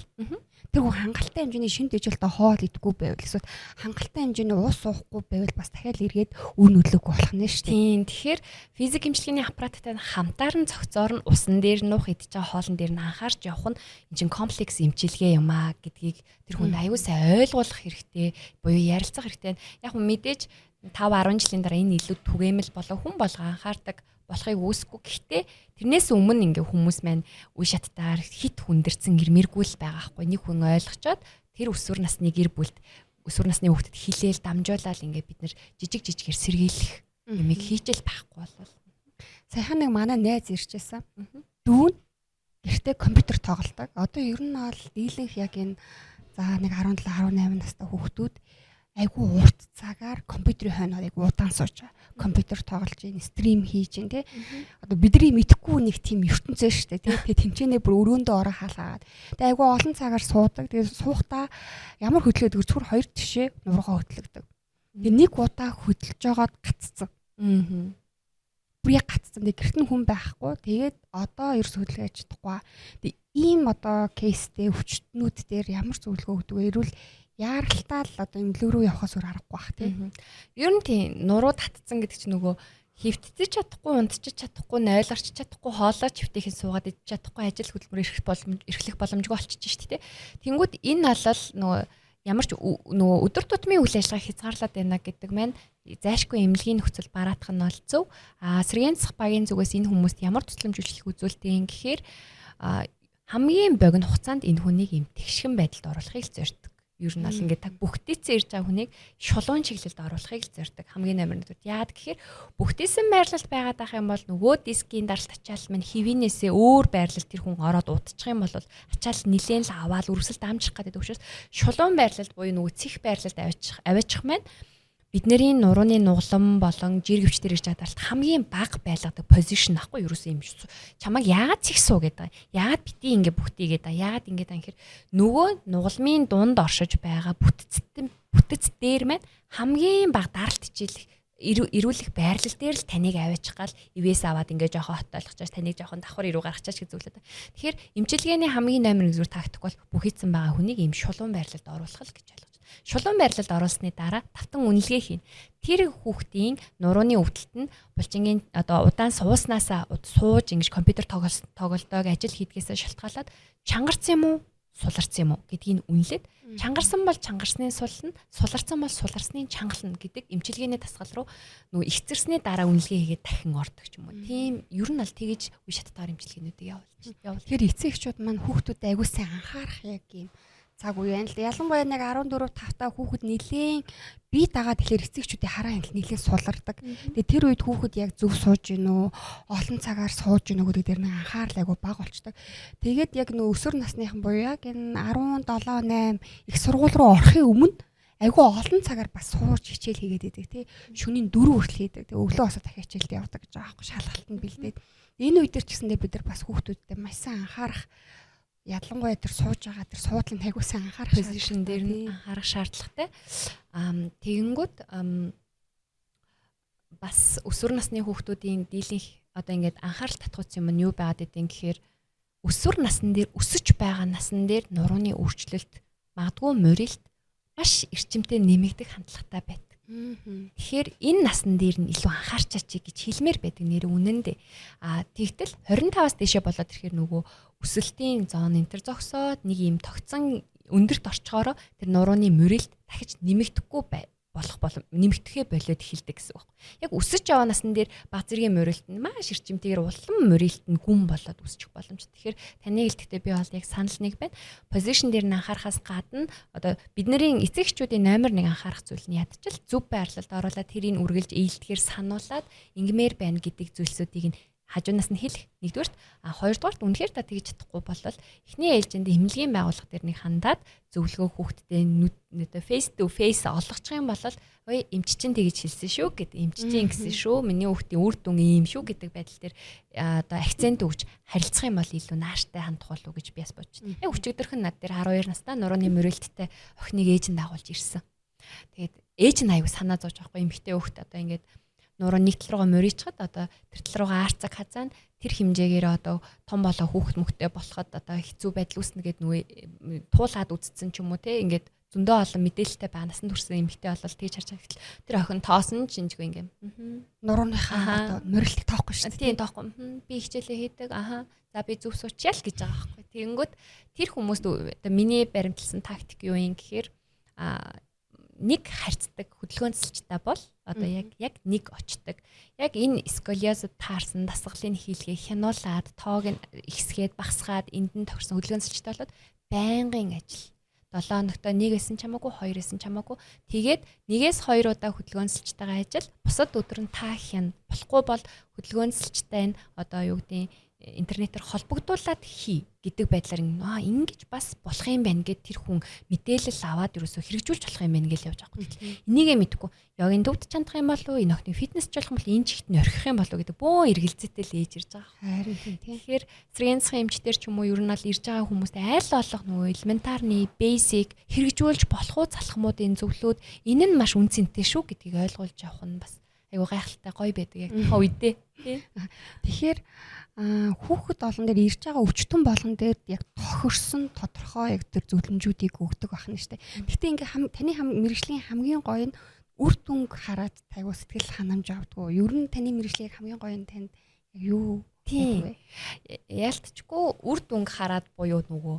тэр хүн хангалттай хэмжээний шинэ дэжлэлтэй хоол идэхгүй байвал эсвэл хангалттай хэмжээний ус уухгүй байвал бас дахиад эргээд үр нөлөөгүй болох нь шүү дээ. Тийм. Тэгэхээр физик эмчилгээний аппараттай хамтаар нь цогцоор нь усан дээр нуух идэж байгаа хоолн дээр нь анхаарч явах нь энэ чинь комплекс эмчилгээ юм аа гэдгийг тэр хүнд аюу сайн ойлгуулах хэрэгтэй буюу ярилцах хэрэгтэй. Яг мэдээж 5-10 жилийн дараа энэ илүү түгээмэл болоо хүн болго анхаардаг болохыг үүсэхгүй. Гэхдээ тэрнээс өмнө ингээ хүмүүс маань үе шаттаар хит хүндэрсэн ирмэргүй л байгаа хгүй. Нэг хүн ойлгочоод тэр өсвөр насны гэр бүлд өсвөр насны хүүхдэд хилээл дамжуулаад ингээ бид нар жижигэр сэргийлэх юмыг хийжэл байхгүй болвол. Саяхан нэг манай найз ирчихсэн. Дүүн гэртээ компьютер тоглодог. Одоо ер нь бол дийлэнх яг энэ за нэг 17 18 настай хүүхдүүд айгу урт цагаар компьютерийн хойноо айгу удаан сууж компьютер тоглож ийн стрим хийж ийн тий. Одоо бидний мэдэхгүй нэг тийм ертөнцөө шүү дээ тий. Тэгээ тэмцээнээ бүр өрөөндөө ороо хаалгаад. Тэгээ айгу олон цагаар суудаг. Тэгээ суухдаа ямар хөдлөөд зүгээр 2 тишээ нуруугаа хөдлөгдөг. Тэгээ нэг удаа хөдлөж жагаад гаццсан. бүр яг гацсан. Гэрт нь хүн байхгүй. Тэгээд одоо ерөөс хөдөлгөөж чадахгүй. Тэгээд ийм одоо кейстэй өвчтнүүд дээр ямар зөвлөгөө өгдөг вэ? Эрүүл яаралтай л одоо им лөө рүү явахаас өөр аргагүй бах тийм. Ер нь тийм нуруу татцсан гэдэг чинь нөгөө хөвтөж чадахгүй, унтчих чадахгүй, нойлорч чадахгүй, хоолоо чивтэйхэн суугаад идэж чадахгүй, ажил хөдөлмөр эрхлэх боломжгүй болчихж шүү дээ. Тэнгүүд энэ бол нөгөө ямар ч нөгөө өдөр тутмын үйл ажиллагаа хязгаарлаад байна гэдэг маань зайшгүй эмнэлгийн нөхцөл бараадах нь бол зөв. Сэргээн засах багийн зүгээс энэ хүмүүст ямар тусламжуулах үзүүлэлтийн гэхээр хамгийн богино хугацаанд энэ хүнийг им тэгшхэн байдалд оруулахыг л зорддог. Ер нь бол ингээд бүхтээцэн ирж байгаа хүнийг шулуун чиглэлд оруулахыг л зорддог. Хамгийн номер 1. Яагаад гэхээр бүхтээсэн байрлалд байгаад байх юм бол нөгөө дискийн даралт ачаал мань хэвийнээсээ өөр байрлалд тэр хүн ороод удчих юм бол ачаал нилээн л аваад үргэлжлэлт амжих гэдэг учраас шулуун байрлалд буюу нөгөө цэх байрлалд аваачих маань бидний нурууны нуглам болон жир гөвчтөр ирж чадалт хамгийн бага байлгадаг позишн ахгүй юусэн юм шүү. Чамайг яагаад цих суу гэдэг. Яагаад бити ингэ бүхтийгээд яагаад ингэж анхэр нөгөө нугламын дунд оршиж байгаа бүтэц дээр маань хамгийн бага даралт хичээл эрүүлэх байрлал дээр л таныг аваачих гал ивээс аваад ингээ жоохон хоттойлгочоос таныг жоохон давхар ирүү гаргачаач гэж зүйлээд. Тэгэхээр эмчилгээний хамгийн номер 1 зүгээр тактик бол бүхийдсэн байгаа хүнийг ийм шулуун байрлалд оруулах л гэж ойлгож. Шулуун байрлалд оруулсны дараа тавтан үнэлгээ хийн. Тэр хүүхдийн нурууны өвдөлт нь булчингийн одоо удаан сууснасаа сууж ингэж компьютер тоглолтоог ажил хийдгээсээ шалтгаалаад чангарсан юм уу, суларсан юм уу гэдгийг үнэлээд чангарсан бол чангарсны сулна, суларсан бол суларсны чангална гэдэг эмчилгээний дасгал руу нөгөө ихцэрсний дараа үнэлгээ хийгээд дахин ордог ч юм уу. Тийм ер нь бол тэгэж үе шаттаар эмчилгээнүүдийг явуулж. Тэгэхээр эцэг эхчүүд маань хүүхдүүдэд аягүй сайн анхаарах яг юм цаг үе байна л да. Ялангуяа нэг 14 5 та хүүхэд нилээн бие дагаад тэгэхээр эцэгчүүдийн хараа хянал нилээн сулардаг. Тэгээ тэр үед хүүхэд яг зөв сууж гин үү, олон цагаар сууж гин үү гэдэг дээр нэг анхаарал айгу бага болчдаг. Тэгээд яг нөө өсвөр насныхан буюу яг энэ 17 8 их сургууль руу орохын өмнө айгу олон цагаар бас сууж хичээл хийгээд идэг тий. Шөнийн 4 хүртэл хийдэг. Тэгээ өглөө босоод дахиад хичээлд явдаг гэж байгаа байхгүй шалгалтанд бэлдээд. Энэ үед төр ч гэсэндээ бид нар бас хүүхдүүдтэй маш сайн анхаарах ялангуяа тэр сууж байгаа тэр суудлын айгу сайн анхаарах позишн дээр нь анхаарах шаардлагатай. Тэгэнгүүт бас өсвөр насны хүүхдүүдийн дийлэнх одоо ингээд анхаарал татгууц юм нь юу байгаад байдгийг гэхээр өсвөр насн дээр өсөж байгаа насн дээр нурууны өөрчлөлт магадгүй морилт маш эрчимтэй нэмэгдэх хандлагатай байдаг. Тэгэхээр энэ насн дээр нь илүү анхаарчаач гэж хэлмээр байдаг нэр үнэндээ. Тэгтэл 25-аас дээшээ болоод ирэхээр нөгөө өсөлтийн зоон энтер зогсоод нэг юм тогтсон өндөрт орчгоороо тэр нурууны морилт дахиж нэмэгдэхгүй нэмэгдэхээ болоод эхэлдэг гэсэн үг. Яг өсөж яваа насн дээр баг зэргийн морилт нь маш эрчимтэйгээр улам морилт нь гүн болоод үсчих боломжтой. Тэгэхээр таны хэлдэгтээ би бол яг санал нэг байна. Позишн дээр нь анхаарахаас гадна одоо бидний эцэг эхчүүдийн номер 1 анхаарах зүйл нь ядчил зөв байрлалд оруулаад тэрийг үргэлж ээлдэхээр сануулад ингмээр байна гэдэг зүйлсүүдийг нь хажуунаас нь хэлэх нэгдүгээрт хоёрдугаарт үнэхээр та тэгж чадахгүй болол эхний ээлжинд эмнэлгийн байгууллага дээр нэг хандаад зөвлөгөө хүүхдтэй face to face олгочих юм бол ой эмч чинь тэгж хэлсэн шүү гэдэг эмчийн гэсэн шүү миний хүүхдийн үр дүн ийм шүү гэдэг байдал дээр одоо акцент өгж харилцах юм бол илүү нааштай хандах болов уу гэж би бас бодчих. Яг өчигдөрхөн над дээр 12 настай нурууны мөрөлттэй охиныг ээж нь дагуулж ирсэн. Тэгээд ээж нь аягүй санаа зовж байгаа байхгүй эмхтэй хүүхд одоо ингээд нуруу нэг тал руугаа мөрийчхад одоо тэр тал руугаа арцаг хазаана тэр хэмжээгээр одоо том болоо хүүхэд мөхтэй болоход одоо хэцүү байдал үүснэ гэд нөгөө туулаад үзсэн ч юм уу те ингээд зөндөө олон мэдээлэлтэй ба насан турсан эмэгтэй болол тэгж харж байгаа гэтэл тэр охин тоосон шинжгүй ингээм нурууныхаа одоо мөрөлтөг тоохгүй шүү дээ. Тийм тоохгүй. Би хичээлээ хийдэг. За би зөв суучяа л гэж байгаа байхгүй. Тэгэнгүүт тэр хүмүүст одоо миний баримтлсан тактик юу юм гэхээр нэг харьцдаг хөдөлгөөнцөлчтэй бол одоо яг нэг очдог. Яг энэ сколиозд таарсан дасгалын хийлгээ хянуулаад тоог нь ихсгээд багсгаад энд нь тохирсон хөдөлгөөнцөлчтэй болоод байнгын ажил. 7 хоногт нэг эсэн чамаагүй, 2 эсэн чамаагүй. Тэгээд 1-2 удаа хөдөлгөөнцөлчтэйгээ ажил, бусад өдөр нь та хяна. Болохгүй бол хөдөлгөөнцөлчтэй нь одоо юу гэдэг интернетээр холбогдуулаад хий гэдэг байдлаар ингэж бас болох юм байна гэд тэр хүн мэдээлэл аваад ерөөсөө хэрэгжүүлж болох юм байна гэж явж байгаа юм. Энийгээ мэдгүй йогийн төвд чандах юм болов уу, энэ охины фитнес болох юм бол энэ чигт нь орхих юм болов уу гэдэг бөө эргэлзээтэй л ээж ирж байгаа. Харин тийм. Тэгэхээр сэргээн засгийн эмчтэр ч юм уу ер нь бол ирж байгаа хүмүүст айл болох нөгөө элементарны basic хэрэгжүүлж болох уу залхамуудын зөвлөд энэ нь маш үнцэнтэй шүү гэдгийг ойлгуулж явах нь бас айгу гайхалтай гоё байдаг яг тухайн үедээ. Тэгэхээр хүүхэд олон дээр ирж байгаа өвчтөн болгон дээр яг тохирсон тодорхой яг тэр зөвлөмжүүдийг өгдөг байна шүү дээ. Гэхдээ ингээ таны мэрэгжлийн хамгийн гоё нь үр дүнг хараад тайвуу сэтгэл ханамж авдаггүй. Ер нь таны мэрэгжлийг хамгийн гоё нь танд юу тийм ялтчгүй үр дүнг хараад буюу нөгөө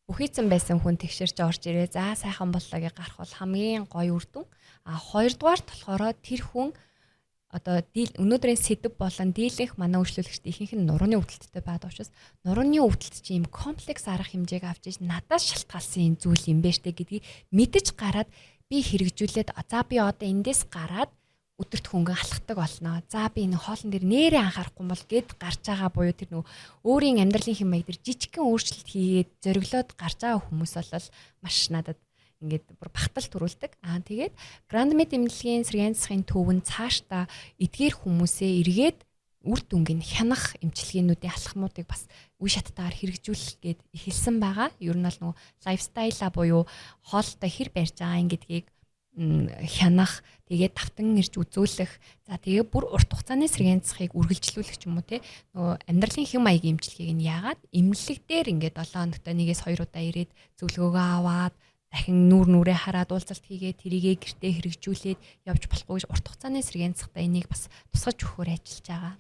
бүхийдсэн байсан хүн тэгшэрч орж ирээ. За сайхан боллоо гэж гарах бол хамгийн гоё үр дүн. Хоёрдугаарт болохоор тэр хүн одоо өнөөдрийн сэдв болон дийлэнх манай үйлчлүүлэгчд ихэнх нь нурууны өвдөлттэй байдаг учраас нурууны өвдөлт чинь юм комплекс арга хэмжээг авч иж надаас шалтгаалсан зүйл юм байна штэ гэдгийг мэдэж гараад би хэрэгжүүлээд за би одоо эндээс гараад өдөрт хөнгөн алхдаг болно. За би энэ хоолн дээр нэрээ анхаарахгүй бол гэд гарч байгаа буюу тэр нөгөө өөрийн амьдралын хэм маяг дээр жижигхэн өөрчлөлт хийгээд зориглоод гарч байгаа хүмүүс бол маш надад ингээд бүр багтал төрүүлдэг. Тэгээд Grand Med эмнэлгийн сэргээн засгийн төвөнд цаашдаа эдгээр хүмүүсээ эргээд үр дүнгийн хянах эмчилгээнүүдийн алхмуудыг бас үе шаттайгаар хэрэгжүүлэх гээд эхэлсэн байгаа. Ер нь бол нөгөө лайфстайлаа буюу хоолтой хэр барьж байгаа гэдгийг хянах, тэгээд давтан ирж үзүүлэх, за тэгээ бүр урт хугацааны сэргээн засгийг үргэлжлүүлэх ч юм уу те нөгөө амьдралын хэм маягийн эмчилгээг нь яагаад эмнэлэг дээр ингээд 7 хоногт нэгээс 2 удаа ирээд зөвлөгөөгөө аваад дахин нүрээ хараад уулзалт хийгээд тэрийгээ гэртээ хэрэгжүүлээд явж болохгүй урт хугацааны сэргээн засгата энийг бас тусгаж өгөхөөр ажиллаж байгаа.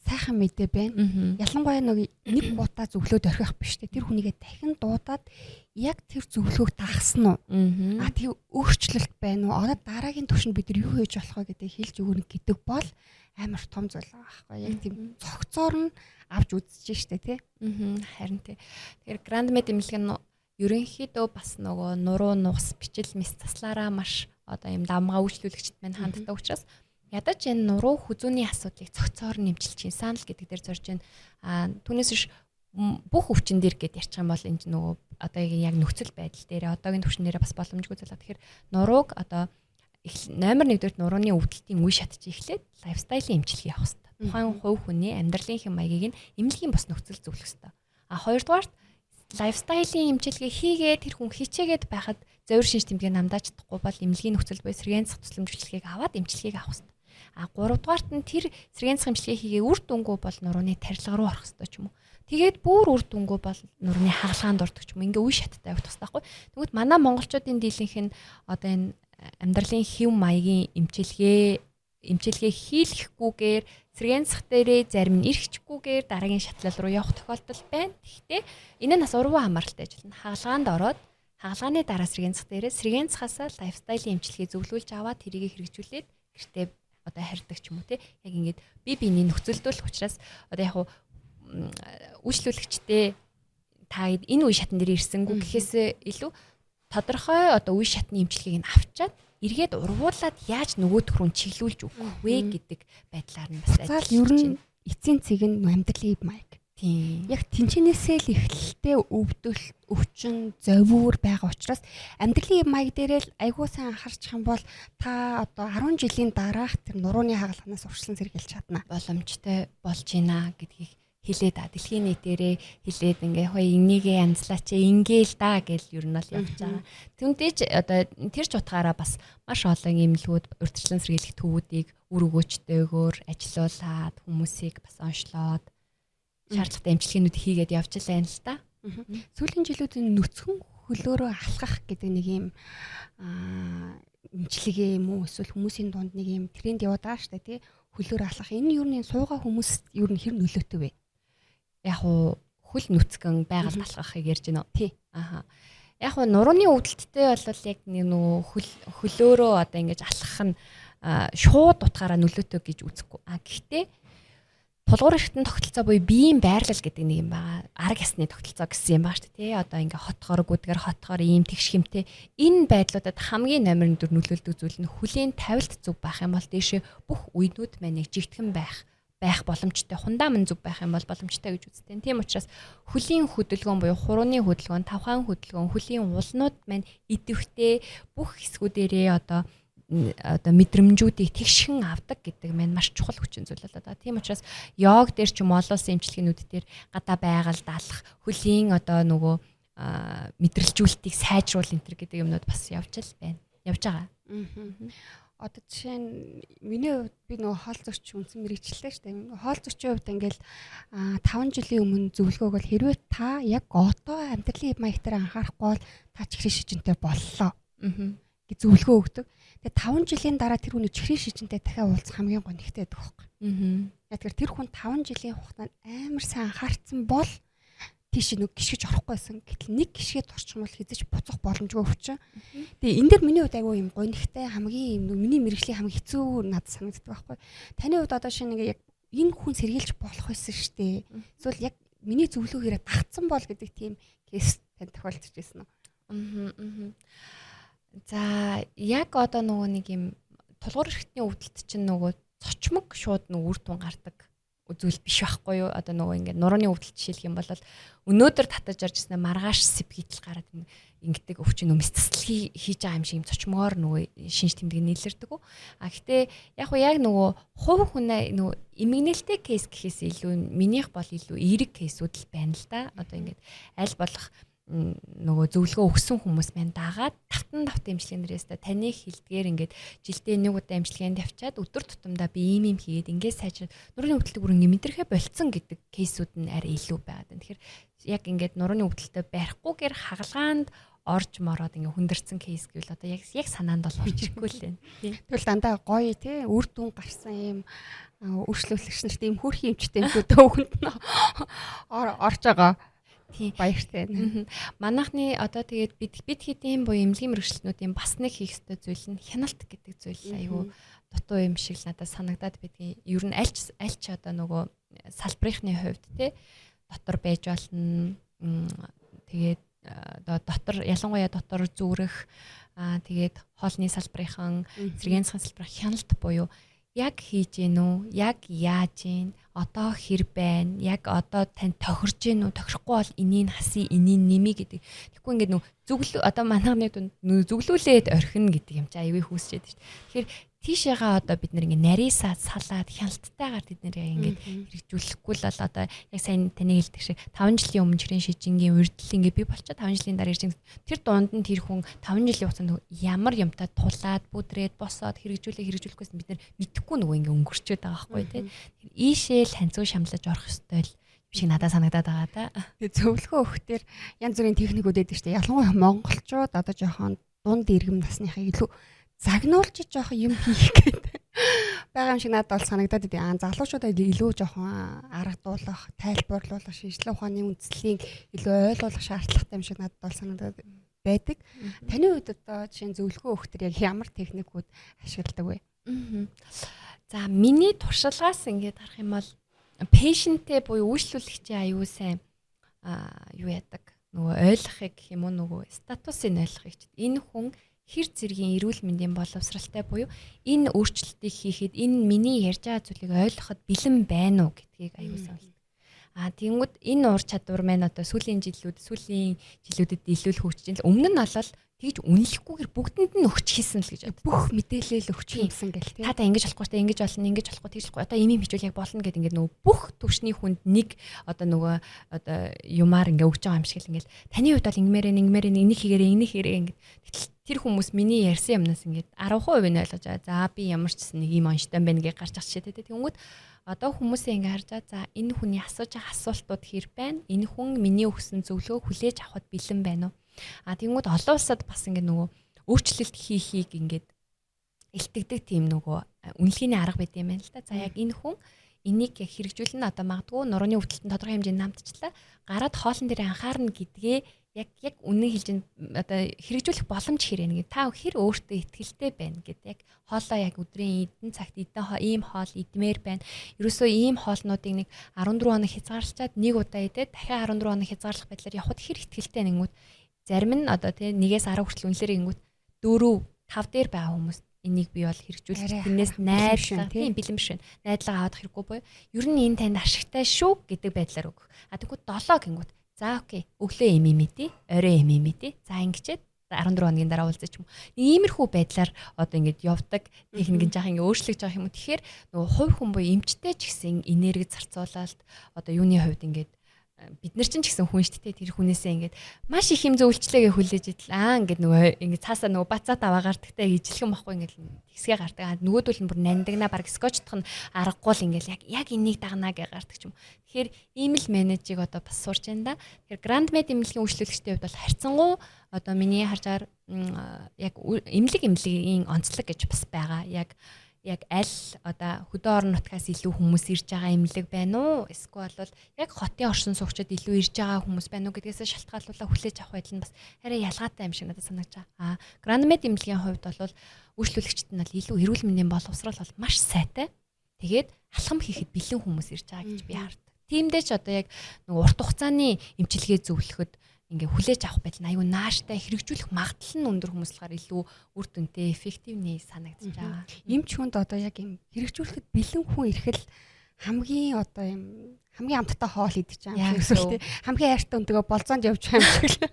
Сайхан мэдээ байна. Ялангуяа нэг удаа зөвлөөд орхих биш те. Тэр хүнийгээ дахин дуудаад яг тэр зөвлөгөөг дагсан уу? Тэр өөрчлөлт байна уу? Одоо дараагийн түвшинд бид нар юу хийж болох вэ гэдэг хэлж өгнө гэдэг бол амар том зүйл байгаа байхгүй. Яг тийм цогцоор нь авч үзэж штэ те. Харин те. Тэгэхээр Grand Med эмнэлэг нь ерөнхийдөө бас нөгөө нуруу нугас бичил мэс заслаараа маш одоо юм давмгаа үйлчлүүлэгчд маань ханддаг учраас ядаж энэ нуруу хүзүүний асуудлыг цогцоор нэмчилж гинсэн л гэдэг дээр зорж байна. Түүнээс биш бүх өвчин дээр гэд ярьчих юм бол энэ нөгөө одоогийн яг нөхцөл байдал дээр одоогийн түвшин дээр бас боломжгүй зүйл. Тэгэхээр нурууг одоо номер 1-р нурууны өвдөлтийн үе шат чи эхлээд лайфстайлын эмчилгээ явах хэрэгтэй. Тухайн хувь хүний амьдралын хэм маягийг нь эмнэлгийн бас нөхцөл зөвлөх хэрэгтэй. Хоёрдугаарт лайфстайлын эмчилгээ хийгээд тэр хүн хичээгээд байхад зовир шинж тэмдэг намдаа чадахгүй бол эмнэлгийн нөхцөл буй сэргээн засах тусламжлалыг аваад эмчилгээг авах хэрэгтэй. Гуравдугаарт нь тэр сэргээн засах эмчилгээ хийгээ үр дүнгүй бол нурууны тарилга руу орох хэрэгтэй ч юм уу. Тэгээд бүр үр дүнгүй бол нурууны хагалгаанд ордог ч юм. Ингээ үе шаттай явах хэрэгтэй байхгүй. Тэгвэл манай монголчуудын дийлэнх нь одоо энэ амьдралын хэв маягийн эмчилгээ хийлгэхгүйгээр сэргээн засах дээрээ зарим нь эргэжгүйгээр дараагийн шатлал руу явах тохиолдол байна. Гэхдээ энэ нь бас урван хамааралтай ажиллана. Хагалгаанд ороод хагалгааны дараа сэргээн засах дээрээ сэргээн засахаас лайфстайлын эмчилгээ зөвлүүлж аваад тэрийг хэрэгжүүлээд гэртээ одоо харьдаг ч юм уу те. Яг ингээд биений нөхцөлдүүлэх учраас одоо яг үйлчлүүлэгчтэй та энэ үе шатн дээр ирсэнгүү гэхээс илүү тодорхой одоо үе шатны эмчилгээг нь авчаад эргээд ургуулад яаж нөгөөх рүү чиглүүлж өгөх вэ гэдэг байдлаар нь бас ажиллаж байна. Ер нь эцсийн цэг нь амьдралын хэв маяг. Тийм. Яг тэнцэнээсээ л эхлэлтэй өвдөлт, өвчин, зовиур байгаа учраас амьдралын хэв маяг дээрээ л айгуу сайн анхаарчих юм бол та одоо 10 жилийн дараах тэр нурууны хагалгаанаас урьдчилан сэргийлж чадна. Боломжтой болж байна гэдгийг хэлээд дэлхийн нийтээрээ хэлээд ингээ хөөе энийгээ янзлаач ингээл да гэж ер нь бол явж байгаа. Түүнтэйч одоо тэр ч утгаараа бас маш олон эмнэлгүүд урьдчилан сэргийлэх төвүүдийг үр өгөөчтэйгээр ажилуулад хүмүүсийг бас онцлоод шаардлагатай эмчилгээнүүд хийгээд явж байна л да. Сүүлийн жилүүд энэ нүцгэн хөлөөрөө алхах гэдэг нэг юм эмчилгээ юм уу эсвэл хүмүүсийн дунд нэг юм тренд яваад байгаа шүү дээ тий. Хөлөөрөө алхах энэ юу нэг суугаа хүмүүс ер нь хэр нөлөөтэй вэ? Яг хөл нүцгэн байгаль алхахыг ярьж байна уу? Тий. Яг нурууны өвдөлттэй бол яг нөгөө хөлөөрөө одоо ингэж алхах нь шууд утгаараа нөлөөтэй гэж үзэхгүй. Гэхдээ тулгуур эрхтэн тогтолцоо буюу биеийн байрлал гэдэг нэг юм байгаа. Арга ясны тогтолцоо гэсэн юм байгаа шүү дээ. Тий. Одоо ингээ хотгоор гүдгэр хотгоор ийм тэгш хэмтэй энэ байдлуудад хамгийн номер 1 нөлөөлдөг зүйл нь хөлийн тавилт зөв байх юм бол дээшээ бүх үеднүүд маань жигтгэн байх боломжтой хундамн зүг байх юм бол боломжтой гэж үздэг. Тийм учраас хөлийн хөдөлгөөн буюу хурууны хөдөлгөөн, тавхаан хөдөлгөөн, хөлийн уулнууд маань идэвхтэй бүх хэсгүүдээрээ одоо мэдрэмжүүдийг тэгшхэн авдаг гэдэг маань маш чухал хүчин зүйл болоо. Тийм учраас йог дээр ч юм олон улсын эмчилгээнүүд дээр гадаа байгаль даалах, хөлийн одоо нөгөө мэдрэлжүүлэлтийг сайжруул энэ гэдэг юмнууд бас явж байгаа. одоо жишээ нь миний хувьд би нөгөө хоол зөрчил үнсэн мэрэгчлээ шүү дээ. Хоол зөрчлийн хувьд ингээл 5 жилийн өмнө зөвлөгөөг бол хэрвээ та яг одоо амьдралын маягтаар анхаарахгүй бол та чихрийн шижинтэй боллоо. Гэж зөвлөгөө өгдөг. Тэгээ 5 жилийн дараа тэр хүний чихрийн шижинтэй дахиад уулзах хамгийн гонигтай байдаг байхгүй. Тэгэхээр тэр хүн 5 жилийн хугацаанд амар сайн анхаарсан бол тийш нэг гიშгэж орохгүйсэн. Гэтэл нэг гიშгээд орчих юм бол хизэж буцах боломжгүй өвчин. Тэгээ энэ дэр миний хувьд айгүй юм гонигтай хамгийн юм миний мэрэгжлийн хамгийн хэцүү надад санагддаг байхгүй. Таны хувьд одоо шинэ ингээ яг энэ хүн сэргийлж болох байсан шүү дээ. Эсвэл яг миний зөвлөгөөгөөрэ дагцсан бол гэдэг тийм кейс тань тохиолдож байсан уу? За яг одоо нөгөө нэг юм тулгуур эрхтний өвдөлт чинь нөгөө цочмог шууд нөгөө үр дүн гардаг зүйл биш байхгүй юу? Одоо нөгөө ингээд нурууны өвдөлт жишээлх юм бол өнөөдөр татаж оржсэн маргааш сэбгийтэл гараад ингээд өвчин нөмс цэцлэг хийж байгаа юм шиг юм цочмогоор нөгөө шинж тэмдэг нийлэрдэг. Гэхдээ яг нөгөө хувь хүнээ нөгөө эмгэнэлтэй кейс гэхээс илүү минийх бол илүү эерэг кейсүүд л байна л да. Одоо ингээд аль болох нөгөө зөвлөгөө өгсөн хүмүүс маань дагаад тавтан имчилгээнээрээс таны хилдгээр ингээд жилдээ нэг удаа имчилгээнд явчаад өдөр тутамдаа би ийм хийгээд ингээд сайжраад нурууны өвдөлтөд бүр ингээд мэдрэхэ болцсон гэдэг кейсүүд нь арай илүү байгаад байна. Тэгэхээр яг ингээд нурууны өвдөлтөд барихгүйгээр хагалгаанд орж мороод ингээд хүндэрсэн кейс гэвэл одоо яг санаанд бол орж ирэхгүй л байна. Тэгвэл дандаа гоё тий үр дүн гарсан юм өршлөлөгч нарт ийм хөрхийн эмчтэй юмнууд өөхөнд нь орж байгаа. Тийм баяртай байна. Манайхны одоо тэгээд бид хэдийн буюу эмнэлгийн мэргэжлэнүүдийн бас нэг хийх ёстой зүйл нь хяналт гэдэг зүйл айгүй дутуу юм шиг надад санагдаад байдгийн. Ер нь аль ч одоо нөгөө салбарынхны хувьд те дотор байж болно. Тэгээд дотор ялангуяа дотор зүрэх тэгээд хоолны салбарынхан зэргийн засгийн салбарах хяналт буюу яг хийж гин үү? Яг яаж гин? Одоо хэр байна? Яг одоо тань тохирж гин үү? Тохирохгүй бол энийг хасъя, энийг нэмье гэдэг. Тэгэхгүй ингээд зөвлөө одоо манайхны зөвлүүлээд орхино гэдэг юм чи аягүй хүсчихэд шүү дээ. Тэгэхээр тийшээгаа одоо бид нэг нарийсаа салаад хянalttайгаар тэд нэрээ ингээд хэрэгжүүлэхгүй л одоо яг сайн таны хэлдэг шиг 5 жилийн өмнө чихрийн шижингийн урьдчил ингээд би болчиход 5 жилийн дараа ирж тэр дунд нь тэр хүн 5 жилийн хугацаанд ямар юмтай тулаад бүдрээд босоод хэрэгжүүлэхгүйсэн бид нар мэдэхгүй нөгөө ингээд өнгөрчөөд байгаа байхгүй тий. Тэр ийшээ л ханцуу шамлаж орох ёстой л шиг надад санагдаад байгаа да. Тэгээ зөвлөгөө өгөхтэр янз бүрийн техникүүд байдаг шүү дээ. Ялангуяа монголчууд одоо жоохон дунд иргэм насныхаа илүү загнуулж жоох юм хийх гэдэг байгаа юм шиг надад бол санагдаад идэв. Залуучуудад илүү жоохон аргадуулах, тайлбарлуулах, шинжилгээ ухааны үндслийг илүү ойлгуулах шаардлагатай юм шиг надад бол санагдаад байдаг. Таны хувьд одоо жишээ нь зөвлөгөө өгөхтөр яг ямар техникүүд ашигладаг вэ? За миний туршлагаас ингээд харах юм бол пэйшенттэй буюу үйлчлүүлэгчийн аюул сайн юу яадаг. Нөгөө ойлгохыг гэх юм уу нөгөө статусыг ойлгохыг ч. Энэ хүн хэр зэргийн эрүүл мэндийн боловсралтай буюу энэ өөрчлөлтийг хийхэд энэ миний ярьж байгаа зүйлийг ойлгоход бэлэн байна уу гэдгийг аюул сайн. Тэгэнгүүт энэ ур чадвар маань одоо сүүлийн жилүүдэд илүү л хөгжиж байна. Өмнө нь бол тэгж үнэлэхгүйгээр бүгдэнд нь өгч хийсэн л гэж бүх мэдээлэл өгч юмсан гэл тий. Та ингэж болохгүй, ингэж болно, ингэж болохгүй, тэгж болохгүй. Одоо ийм хичүүл яг болно гэдэг ингээд нөгөө бүх төвшний хүнд нэг одоо нөгөө одоо юмар ингээ өгч байгаа юм шиг л ингээд таны хувьд бол ингэмээр энийг хийгээрээ ингээд тэр хүмүүс миний ярьсан юмнаас ингээд 10% нь ойлгож байгаа. За би ямар ч нэг юм онштой байна гэж гарч аччихэ тий. Тэнгүүд одоо хүмүүсээ ингээ харж байгаа. За энэ хүний асууж байгаа асуултууд хэр байна? Энэ хүн миний өгсөн зөвлөгөөг хүлээж авахд бэлэн байна уу? Тэнгүүд олон улсад бас ингээ нөгөө өөрчлөлт хийхийг ингээд илтгэдэг тийм нөгөө үнэлгээний арга байт юм байна л да. За яг энэ хүн энийг хэрэгжүүлнэ одоо магадгүй нурууны өвдөлтөнд тодорхой хэмжээнд намтчлаа. Гараад хоолн дээр анхаарна гэдгээ яг үнэн хэлж одоо хэрэгжүүлэх боломж хэрэг нэг та хэр өөртөө ихтгэлтэй байна гэд яг хоолоо яг өдрийн эдэн цагт ийм хоол идмээр байна. Ерөөсөө ийм хоолнуудыг нэг 14 хоног хязгаарлалчаад нэг удаа идээд дахиад 14 хоног хязгаарлах байдлаар явхад хэр ихтгэлтэй нэгмүүд зарим нь одоо тий 1-10 хүртэл үнэлэр ингэвд 4-5 дээр байгаа хүмүүс энийг би бол хэрэгжүүлж тэрнээс найдлага тийм бэлэмш байна. Найдлага авах хэрэггүй буюу ер нь энэ танд ашигтай шүү гэдэг байдлаар өгөх. Тэгвэл 7 гингүүд за окей өглөө эм мэдээ, орой эм мэдээ. За ингэчээд 14 хоногийн дараа уулзаж юм. Иймэрхүү байдлаар одоо ингэж явдаг техник нь жаах ингэ өөрчлөгдөж байгаа юм уу. Тэгэхээр нөгөө хувь хүн буюу эмчтэй ч гэсэн энерги зарцуулалт одоо юуны хувьд ингэж бид нар ч гэсэн хүн шүү дээ. Тэр хүнээсээ ингээд маш их юм зөвлчлээгээ хүлээж идэл ингээд нөгөө ингээд цаасаа нөгөө бацаа таваа гардагтай ижилхэн бохгүй ингээд хэсгээ гардаг. Нөгөөдөл нь бүр нандагна баг скотчдох нь аргагүй л ингээд яг энийг дагнаа гэж гардаг ч юм. Тэгэхээр ийм л менежийг одоо бас сурч байна да. Тэгэхээр Grand Med эмнэлгийн үйлчлүүлэгчдийн хувьд бол харьцангуй одоо миний харжаар яг эмнэлгийн онцлог гэж бас байгаа. Яг аль одоо хөдөө орон нутгаас илүү хүмүүс ирж байгаа эмнэлэг байна уу? Эсвэл бол яг хотын оршин суугчид илүү ирж байгаа хүмүүс байна уу гэдгээс шалтгаалуулаад хүлээж авах байдал нь бас арай ялгаатай юм шиг надад санагдаж байгаа. Grand Med эмнэлгийн хувьд бол үйлчлүүлэгчид нь бол илүү эрүүл мэндийн боловсрол бол маш сайтай. Тэгээд алхам хийхэд бэлэн хүмүүс ирж байгаа гэж би хардаг. Тиймдээ ч одоо яг нэг урт хугацааны эмчилгээ зөвлөхөд ингээ хүлээж авах байдал нь аюу нааштай хэрэгжүүлэх магадлал нь өндөр хүмүүс болохоор илүү үр дүнтэй эффективнээ санагдаж байгаа. Эмч хүнд одоо яг юм хэрэгжүүлэхэд бэлэн хүн ирэхэл хамгийн одоо юм хамгийн амттай хоол идэж байгаа юм шиг тийм хамгийн хайртай өнтөгөө болзоонд явж байгаа юм шиг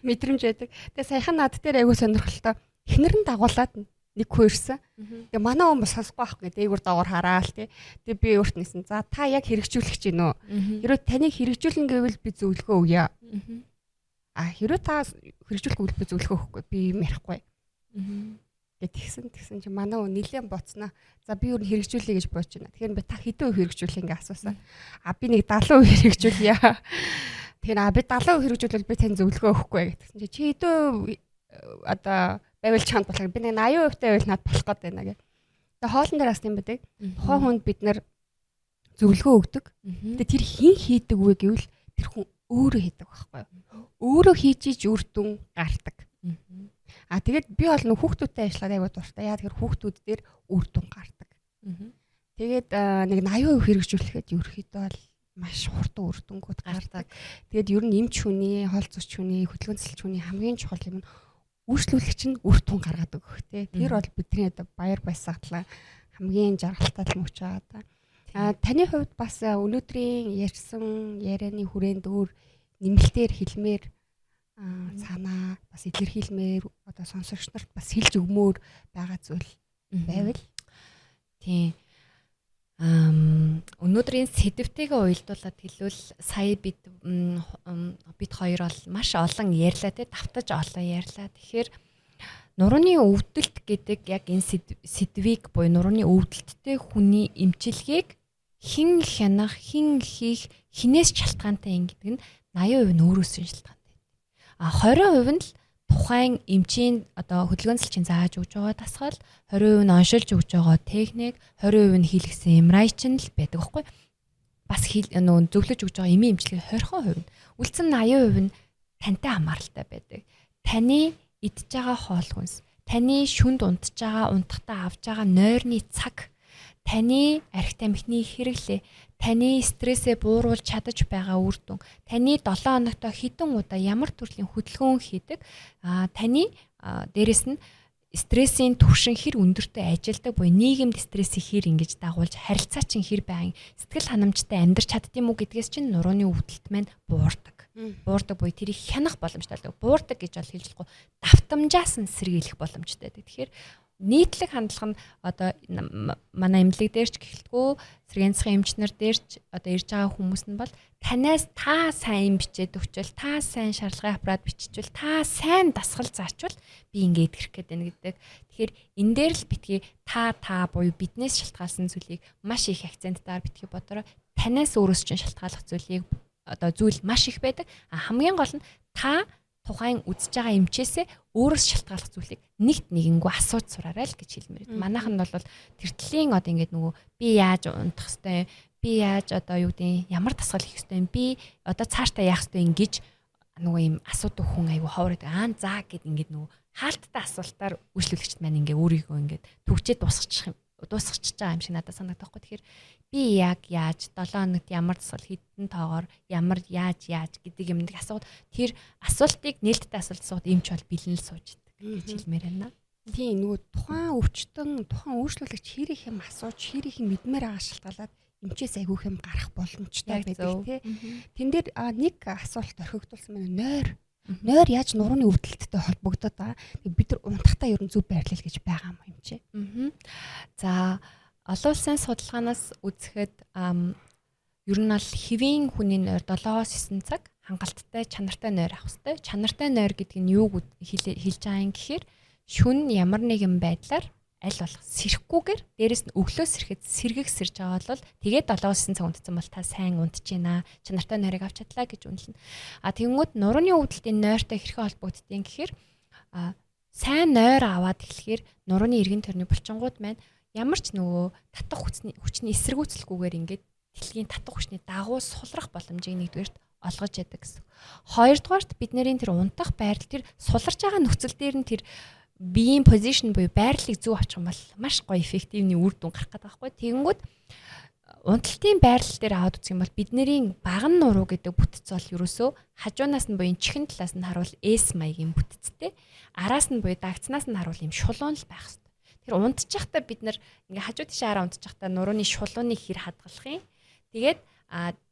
мэдрэмж байдаг. Тэгээ саяхан над дээр аягүй сонирхолтой эхнэр нь дагуулад нэг хүн ирсэн. Тэгээ манай хүмүүс сонсохгүй байхгүй дээгүүр доогоор хараад тий. Тэгээ би өөрт нэсэн. За та яг хэрэгжүүлэх гэж байна уу? Хэрвээ таныг хэрэгжүүлэн гэвэл би зөвлөгөө өгье. Хэрвээ та хэрэгжүүлэх үйл би зөвлөгөө өгөхгүй би юм ярихгүй. Тэгсэн чи манай хүн нилээн боцноо. За би юу хэрэгжүүлэе гэж бодож байна. Тэгэхээр би та хэдэн үе хэрэгжүүлэх ингээ асуусан. Би нэг 70% хэрэгжүүлье. Тэгэхээр би 70% хэрэгжүүлвэл би тань зөвлөгөө өгөхгүй гэсэн чи хэдэн одоо байвал чанд болох би нэг 80% байвал над болох гээд байна гэх. Тэгээ хоолн дээр бас юм байдаг. Тухайн хүнд бид нэр зөвлөгөө өгдөг. Тэгээ тэр хин хийдэг вэ гэвэл тэр хүн өөрөө хийдэг байхгүй юу? Өөрөө хийж иж үр дүн гардаг. Тэгээд би бол нөх хүүхдүүдтэй ажиллаад аягүй дуртай. Яа тэгэхээр хүүхдүүд дээр үр дүн гардаг. Тэгээд нэг 80% хэрэгжүүлэхэд ерөөхдөө бол маш хурдан үр дүнгууд гардаг. Тэгээд ер нь эмч хүний, хоол зүсч хүний, хөдөлгөөн цэцэлч хүний хамгийн чухал юм нь үйлчлүүлэгч нь үр дүн гаргадаг гэх тээ. Тэр бол бидний одоо баяр баясгалан хамгийн жаргалтай юм учраа одоо. Таны хувьд бас өнөөдрийн ярьсан ярианы хүрээнд өөр нэмэлтээр хэлмээр санаа бас илэрхийлмээр одоо сонсогч нарт бас хэлж өгмөр байгаа зүйл байвал тийм өнөөдрийн сэдвтэйгээ уялдуулаад хэлвэл сая бид хоёр бол маш олон ярьлаа те давтаж олон ярьлаа. Тэгэхээр нурууны өвдөлт гэдэг яг энэ сэдвийг буюу нурууны өвдөлттэй хүний эмчилгээг хэн хянах, хэн хийх, хинээс шалтгаантай юм гэдэг нь 80% нь өөрөөс нь шалтгаантай. 20% нь л тухайн эмчийн одоо хөдөлгөөн цэцэлчийн зааж өгж байгаа дасгал, 20% нь оншилж өгж байгаа техник, 20% нь хийлгсэн эмрайч нь л байдаг байхгүй. Бас зөвлөж өгж байгаа эмийн эмчилгээ 20% нь. Үлдсэн 80% нь тантай хамааралтай байдаг. Таны идж байгаа хоол хүнс, таны шүнд унтж байгаа, унтахтаа авж байгаа нойрны цаг, таны архи тамхины хэрэглээ, таны стрессээ бууруулж чадаж байгаа үр дүн, таны 7 хоногт хэдэн удаа ямар төрлийн хөдөлгөөн хийдэг, таны дээрэс нь стрессийн түвшин хэр өндөртэй ажилдаг буюу нийгэмд стрессийг хэр ингэж дагуулж харилцаа чинь хэр байнг сэтгэл ханамжтай амьдрч чаддсан юм уу гэдгээс чинь нурууны өвдөлт маань буурдаг. Буурдаг буюу тэрийг хянах боломжтой. Буурдаг гэж бол хэлж болохгүй. Давтамжаас нь сэргийлэх боломжтой. Тэгэхээр нийтлэг хандлага нь одоо манай эмнэлэг дээр ч гэхэлтгүй сэргийн засгийн эмчнэр дээр ч одоо ирж байгаа хүмүүс нь бол танаас та сайн бичээд өгчвөл, та сайн шаардлагын аппарат биччихвэл, та сайн дасгал заачвал би ингээд ирэх гээд байна гэдэг. Тэгэхээр энэ дээр л битгий та буюу биднээс шалтгаалсан зүйлийг маш их акценттаар битгий бодороо танаас өөрөөс чинь шалтгааллах зүйлийг одоо зүйл маш их байдаг. Хамгийн гол нь та тухайн үзэж байгаа эмчээсээ өөрөөс шалтгааллах зүйлийг нэгт нэгэнгүү асууж сураарай л гэж хэлмээр. Манайхан бол тэртлийн одоо ингээд нөгөө би яаж унтах хэвтэй, би яаж одоо юу гэдэг ямар дасгал хийх хэвтэй, би одоо цаашдаа яах хэвтэй ингэж нөгөө юм асуудаг хүн айгу ховроод за гэд ингээд нөгөө хаалттай асуултаар үйлчлүүлэгчд маань ингээд өөрийгөө ингээд төгчээд дуусгачих байгаа юм шиг надад санагдах байхгүй. Тэгэхээр би яг яаж 7 хоногт ямар дасгал хэдэн тоогоор ямар яаж гэдэг юм нэг асууд тэр асуултыг нээлттэй асуулт асууд эмч бол бэлэн л сууж идэг гэж хэлмээр байна. Тийм нөгөө тухайн өвчтөн тухайн үйлчлүүлэгч хэр их юм асууж хэр их юм мэдмээр байгаа шалтгаалаад эмчээс айгүйх юм гарах боломжтой байдаг тий. Тэн дээр нэг асуулт орхигдуулсан байна. Нойр яаж нурууны өвдөлттэй холбогдоод байгаа. Бид нар унтахтаа ер нь зөв байрлал гэж байгаа юм чи. За олон улсын судалгаанаас үзэхэд Ер нь бол хэвийн хүний нойр 7-9 цаг хангалттай чанартай нойр авах хэрэгтэй. Чанартай нойр гэдэг нь юу хэлж байгаа юм гэхээр шүн ямар нэгэн байдлаар аль болох сэрхгүйгээр дээрэс нь өглөө сэрэхэд сэргэг сэрж байгаа бол тэгээд 7-9 цаг унтсан бол та сайн унтж байна. Чанартай нойрыг авч чадлаа гэж үнэлнэ. Тэгэнгүүт нурууны өвдөлтийн нойртой хэрхэн холбогддгийг гэхээр сайн нойр аваад эхлэхээр нурууны эргэн тойрны булчингууд маань ямар ч нөгөө татах хүчний эсэргүүцэлгүйгээр ингээд дэлхийн татах хүчний дагуу сулрах боломжийг нэгдүгээрт олгож яадаг гэсэн. Хоёрдугаарт бидний тэр унтах байрлал тэр суларч байгаа нөхцөл дээр нь тэр биеийн позишн буюу байрлалыг зөв авчих юм бол маш гоё эффективний үр дүн гарах гэдэг байхгүй. Тэгэнгүүт унталтын байрлал дээр аваад үзэх юм бол бидний баган нуруу гэдэг бүтц бол ерөөсөө хажуунаас нь буюу чихэн талаас нь харуул S маягийн бүтцтэй. Араас нь буюу дагцнаас нь харуул юм шулуун л байх хэрэгтэй. Тэр унтж байхдаа бид нар ингээ хажуу тишээ унтж байхдаа нурууны шулууныг хэр хадгалах юм. Тэгээд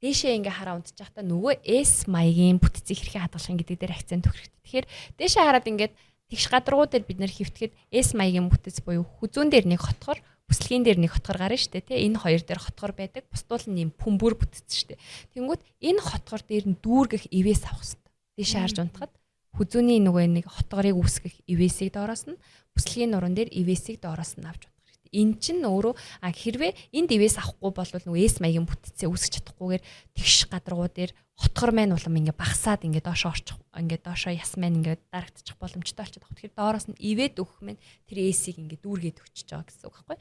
дээшээ ингээ хараа унтж байхдаа нөгөө S маягийн бүтцийг хэрхэн хадгалах юм гэдэг дээр акцент өгөх хэрэгтэй. Тэгэхээр дээшээ хараад ингээд тэгш гадаргуу дээр бид нар хөвтгээд S маягийн бүтц буюу хүзүүн дээр нэг хотгор, бүслэгийн дээр нэг хотгор гарна шүү дээ. Энэ хоёр дээр хотгор байдаг. Бусдуул нь юм пүмбүр бүтц шүү дээ. Тэнгүүд энэ хотгор дээр нь дүүргэх ивэс авах хэрэгтэй. Дээшээ харж унтахад хүзүүний нөгөө нэг хотгорыг үүсгэх ивэсийг доороос нь бүслэгийн нуруунд дээр ивэсийг доороос нь авч унтах хэрэгтэй. Эн чинь өөрөө хэрвээ энд ивэс авахгүй бол нөгөө S маягийн бүтцээ үүсгэж чадахгүйгээр тэгш гадаргуу дээр хотгор маань улам ингээ багасаад ингээ доошоо орчих ингээ доошоо яс маань ингээ дарагдчих боломжтой болчиход байгаа. Тэгэхээр доороос нь ивэд өгөх маань тэр S-ийг ингээ дүүргээд өгчөж байгаа гэсэн үг байхгүй.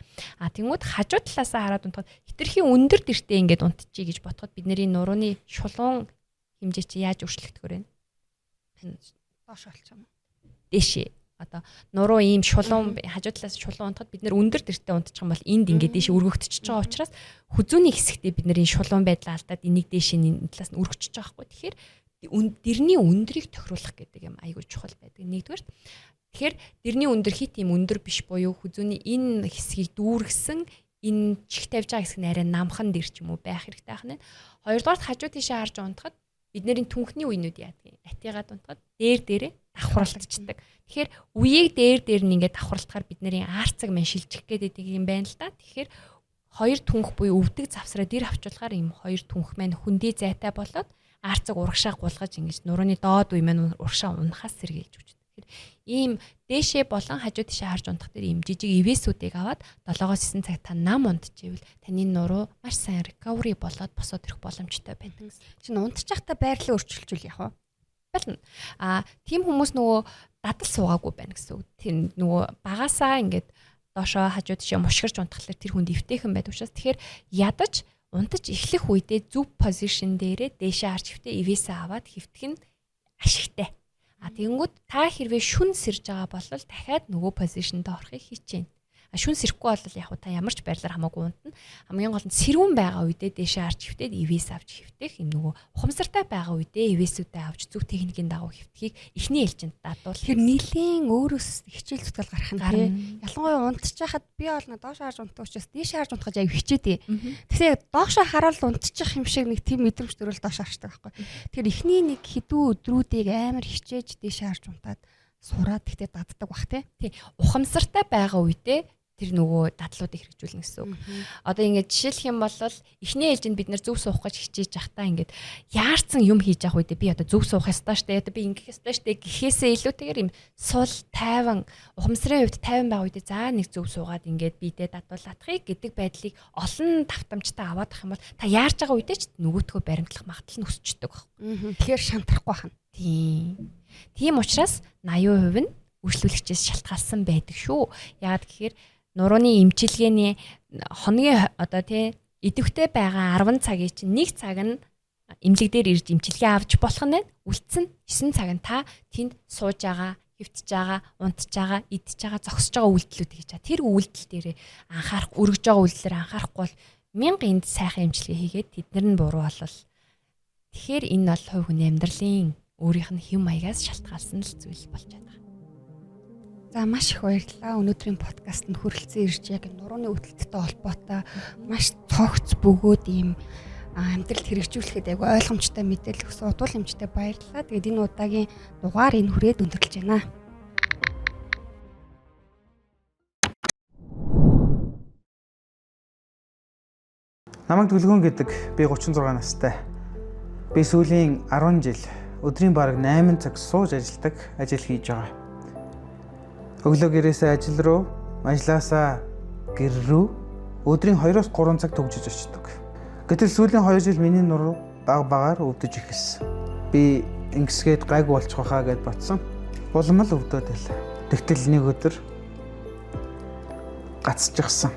Тэнгүүд хажуу талаасаа хараад унтахад хитрхийн өндөр дэртээ ингээ унтчихъя гэж бодоход бидний нурууны шулуун хэмжээ чи яаж өөрчлөгдөхөр вэ? Доош болчих юм. Дээшээ нуруу ийм шулуун хажуу талаас шулуун унтахад бид нэр өндөр дэртээ унтчих юм бол энд ингээд дээш өргөгдчихөж байгаа учраас хүзүүний хэсэгтээ бид нэр энэ шулуун байдлаа алдаад энийг дээш энэ талаас нь өргөжчихөж байгаа байхгүй. Тэгэхээр дэрний өндрийг тохируулах гэдэг юм айгүй чухал байдаг. Нэгдүгээр тэгэхээр дэрний өндөр хит ийм өндөр биш буюу хүзүүний энэ хэсгийг дүүргэсэн энэ чих тавьж байгаа хэсэг нь арай намхан дэр ч юм уу байх хэрэгтэй байна. Хоёрдугаар хажуу тийшээ харж унтахад бидний түнхний үеинүүд яадаг. Атигаад унтахад дээрээ давхралтчдаг. Тэгэхээр үеийг дээр нь ингээд давхралтахаар бидний арцаг мэн шилжих гэдэг юм байна л да. Тэгэхээр хоёр түнх буюу өвдөг завсраа дэр авчуулахаар юм хоёр түнх маань хүндий зайтай болоод арцаг урагшаа гулгаж ингэж нурууны доод үе маань урагшаа унахаас сэргийлж өгч. Тэгэхээр ийм дээшээ болон хажуу тийшээ харж унтах дээр ийм жижиг ивэсүүдийг аваад 7-9 цаг та нам унтчихвэл таны нуруу маш сайн recovery болоод босоод ирэх боломжтой байдаг. Чин унтж байхдаа байрлал өөрчилжүүл яах вэ? Болно. Тийм хүмүүс нөгөө дадал суугаагүй байна гэсэн үг. Тэр нөгөө багасаа ингээд доошоо хажуу тийшээ мушгирч унтахлаар тэр хүнд эвтэйхэн байдаг учраас тэгэхээр ядаж унтаж эхлэх үедээ зөв позишн дээрээ дээшээ харж хэвтээ ивэсээ аваад хэвтэх нь ашигтай. Тэгэнгүүт та хэрвээ шүн сэрж байгаа бол дахиад нөгөө позишнд орохыг хичээнэ. Шүн сэрэхгүй бол яг та ямар ч байдлаар хамаагүй унтна. Хамгийн гол нь сэрүүн байгаа үедээ дээшээ харж хэвтээд ивэс авч хэвтэх юм нөгөө ухамсартай байгаа үедээ ивэсүүдээ авч зөв техникийн дагуу хэвтхийг эхний ээлжинд дадуул. Тэр нилийн өөрөөс хичээл зүтгэл гарах нь тийм. Ялангуяа унтж байхад би бол доошоо харж унтах учраас дээшээ харж унтах аяг хичээдээ. Тэгэхээр доошоо хараад унтчих юм шиг нэг тийм мэдрэмж төрөл доошоо харчдаг байхгүй. Тэгэхээр эхний нэг хэдэн өдрүүдийг амар хичээж дээшээ харж унтаад сураад тэгтээ даддаг бах тий. Ухамсартай байгаа үедээ тэр нөгөө дадлуудыг хэрэгжүүлнэ гэсэн үг. Одоо ингээд жишээлх юм бол эхний ээлжинд бид нэр зөв суух гэж хичээж явахдаа ингээд яарсан юм хийж явах үедээ би одоо зөв суух ёстой штэ одоо би ингэх ёстой штэ гэхээсээ илүүтэйгээр юм сул тайван ухамсарын хувьд тайван байгаа үедээ за нэг зөв суугаад ингээд бидээ дадуулаатахыг гэдэг байдлыг олон давтамжтай аваад ах юм бол та яарж байгаа үедээ ч нөгөөтгөө баримтлах магадлал нь өсчдөг баг. Тэгэхээр шантрахгүй байна. Тийм учраас 80% нь үргэлжлүүлэгчээс шалтгаалсан байдаг шүү. Яагаад гэхээр нурууны эмчилгээний хоногийн одоо тий идэвхтэй байгаа 10 цагийн чинь 1 цаг нь эмнэлэг дээр ирж эмчилгээ авч болох нь үлдсэн 9 цаг нь та тэнд сууж байгаа, хөвтж байгаа, унтж байгаа, идж байгаа, зогсож байгаа үйлдэлүүд хийж байгаа. Тэр үйлдэл дээр анхаарах, өргөж байгаа үйлдэлээр анхаарахгүй бол 1000 энд сайхан эмчилгээ хийгээд тэднэр нь буруу болвол тэгэхээр энэ бол хувь хүний амьдралын өөрийнх нь хэм маягаас шалтгаалсан л зүйл болж байгаа. За маш их баярлалаа. Өнөөдрийн подкастт хүрэлцэн ирж яг нурууны өвдөлттэй холбоотой маш цогц бөгөөд ийм амьдралд хэрэгжүүлэхэд айгүй ойлгомжтой мэдээлэл өгсөн удуул хэмжтэй баярлалаа. Тэгээд энэ удаагийн дугаар энэ хүрээд өндөрлөж байна. Намайг Дүлгүн гэдэг. Би 36 настай. Би сүүлийн 10 жил өдрийн бараг 8 цаг сууж ажилладаг, ажил хийж байгаа. Өглөө гэрээсээ ажил руу, ажлаасаа гэр рүү өдрийн 2-3 цаг төгжиж очдог. Гэтэл сүүлийн 2 жил миний нуруу багаар өвдөж эхэлсэн. Би ингэсгээд гайгүй болчих واخаа гэд бодсон. Улам л өвдөд байл. Тэгтэл нэг өдөр гацчихсан.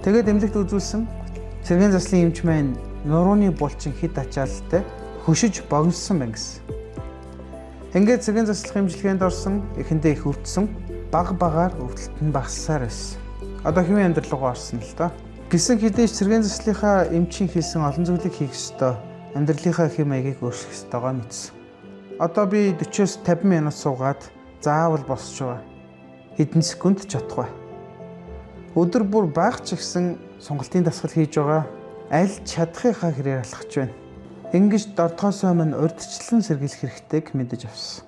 Тэгээд эмнэлэгт үзүүлсэн. Сэргээн заслын эмч маань нурууны булчин хэд ачаалттай хөшиж богиносон байна гэсэн. Ингээд сэргээн заслах эмчилгээнд орсон, эхэндээ их өвдсөн, багаар өвдөлт нь багассаар байсан. Одоо хэвийн амьдрал руу орсон л доо. Гисэн хэдийч сэргээн заслынхаа эмчийн хийсэн олон зүйлийг хийх ёстой, амьдралынхаа хэм маягийг өөрчлөх ёстойгоо мэдсэн. Одоо би 40-50 минут суугаад заавал босч байгаа. Хэдэн секунд чадахгүй. Өдөр бүр баг ч ихсэн сонголтын дасгал хийж байгаа. Аль чадахынхаа хэрээр алхаж байна. Ингэж дордгоосоо минь урьдчилан сэргийлэх хэрэгтэйг мэдэж авсан.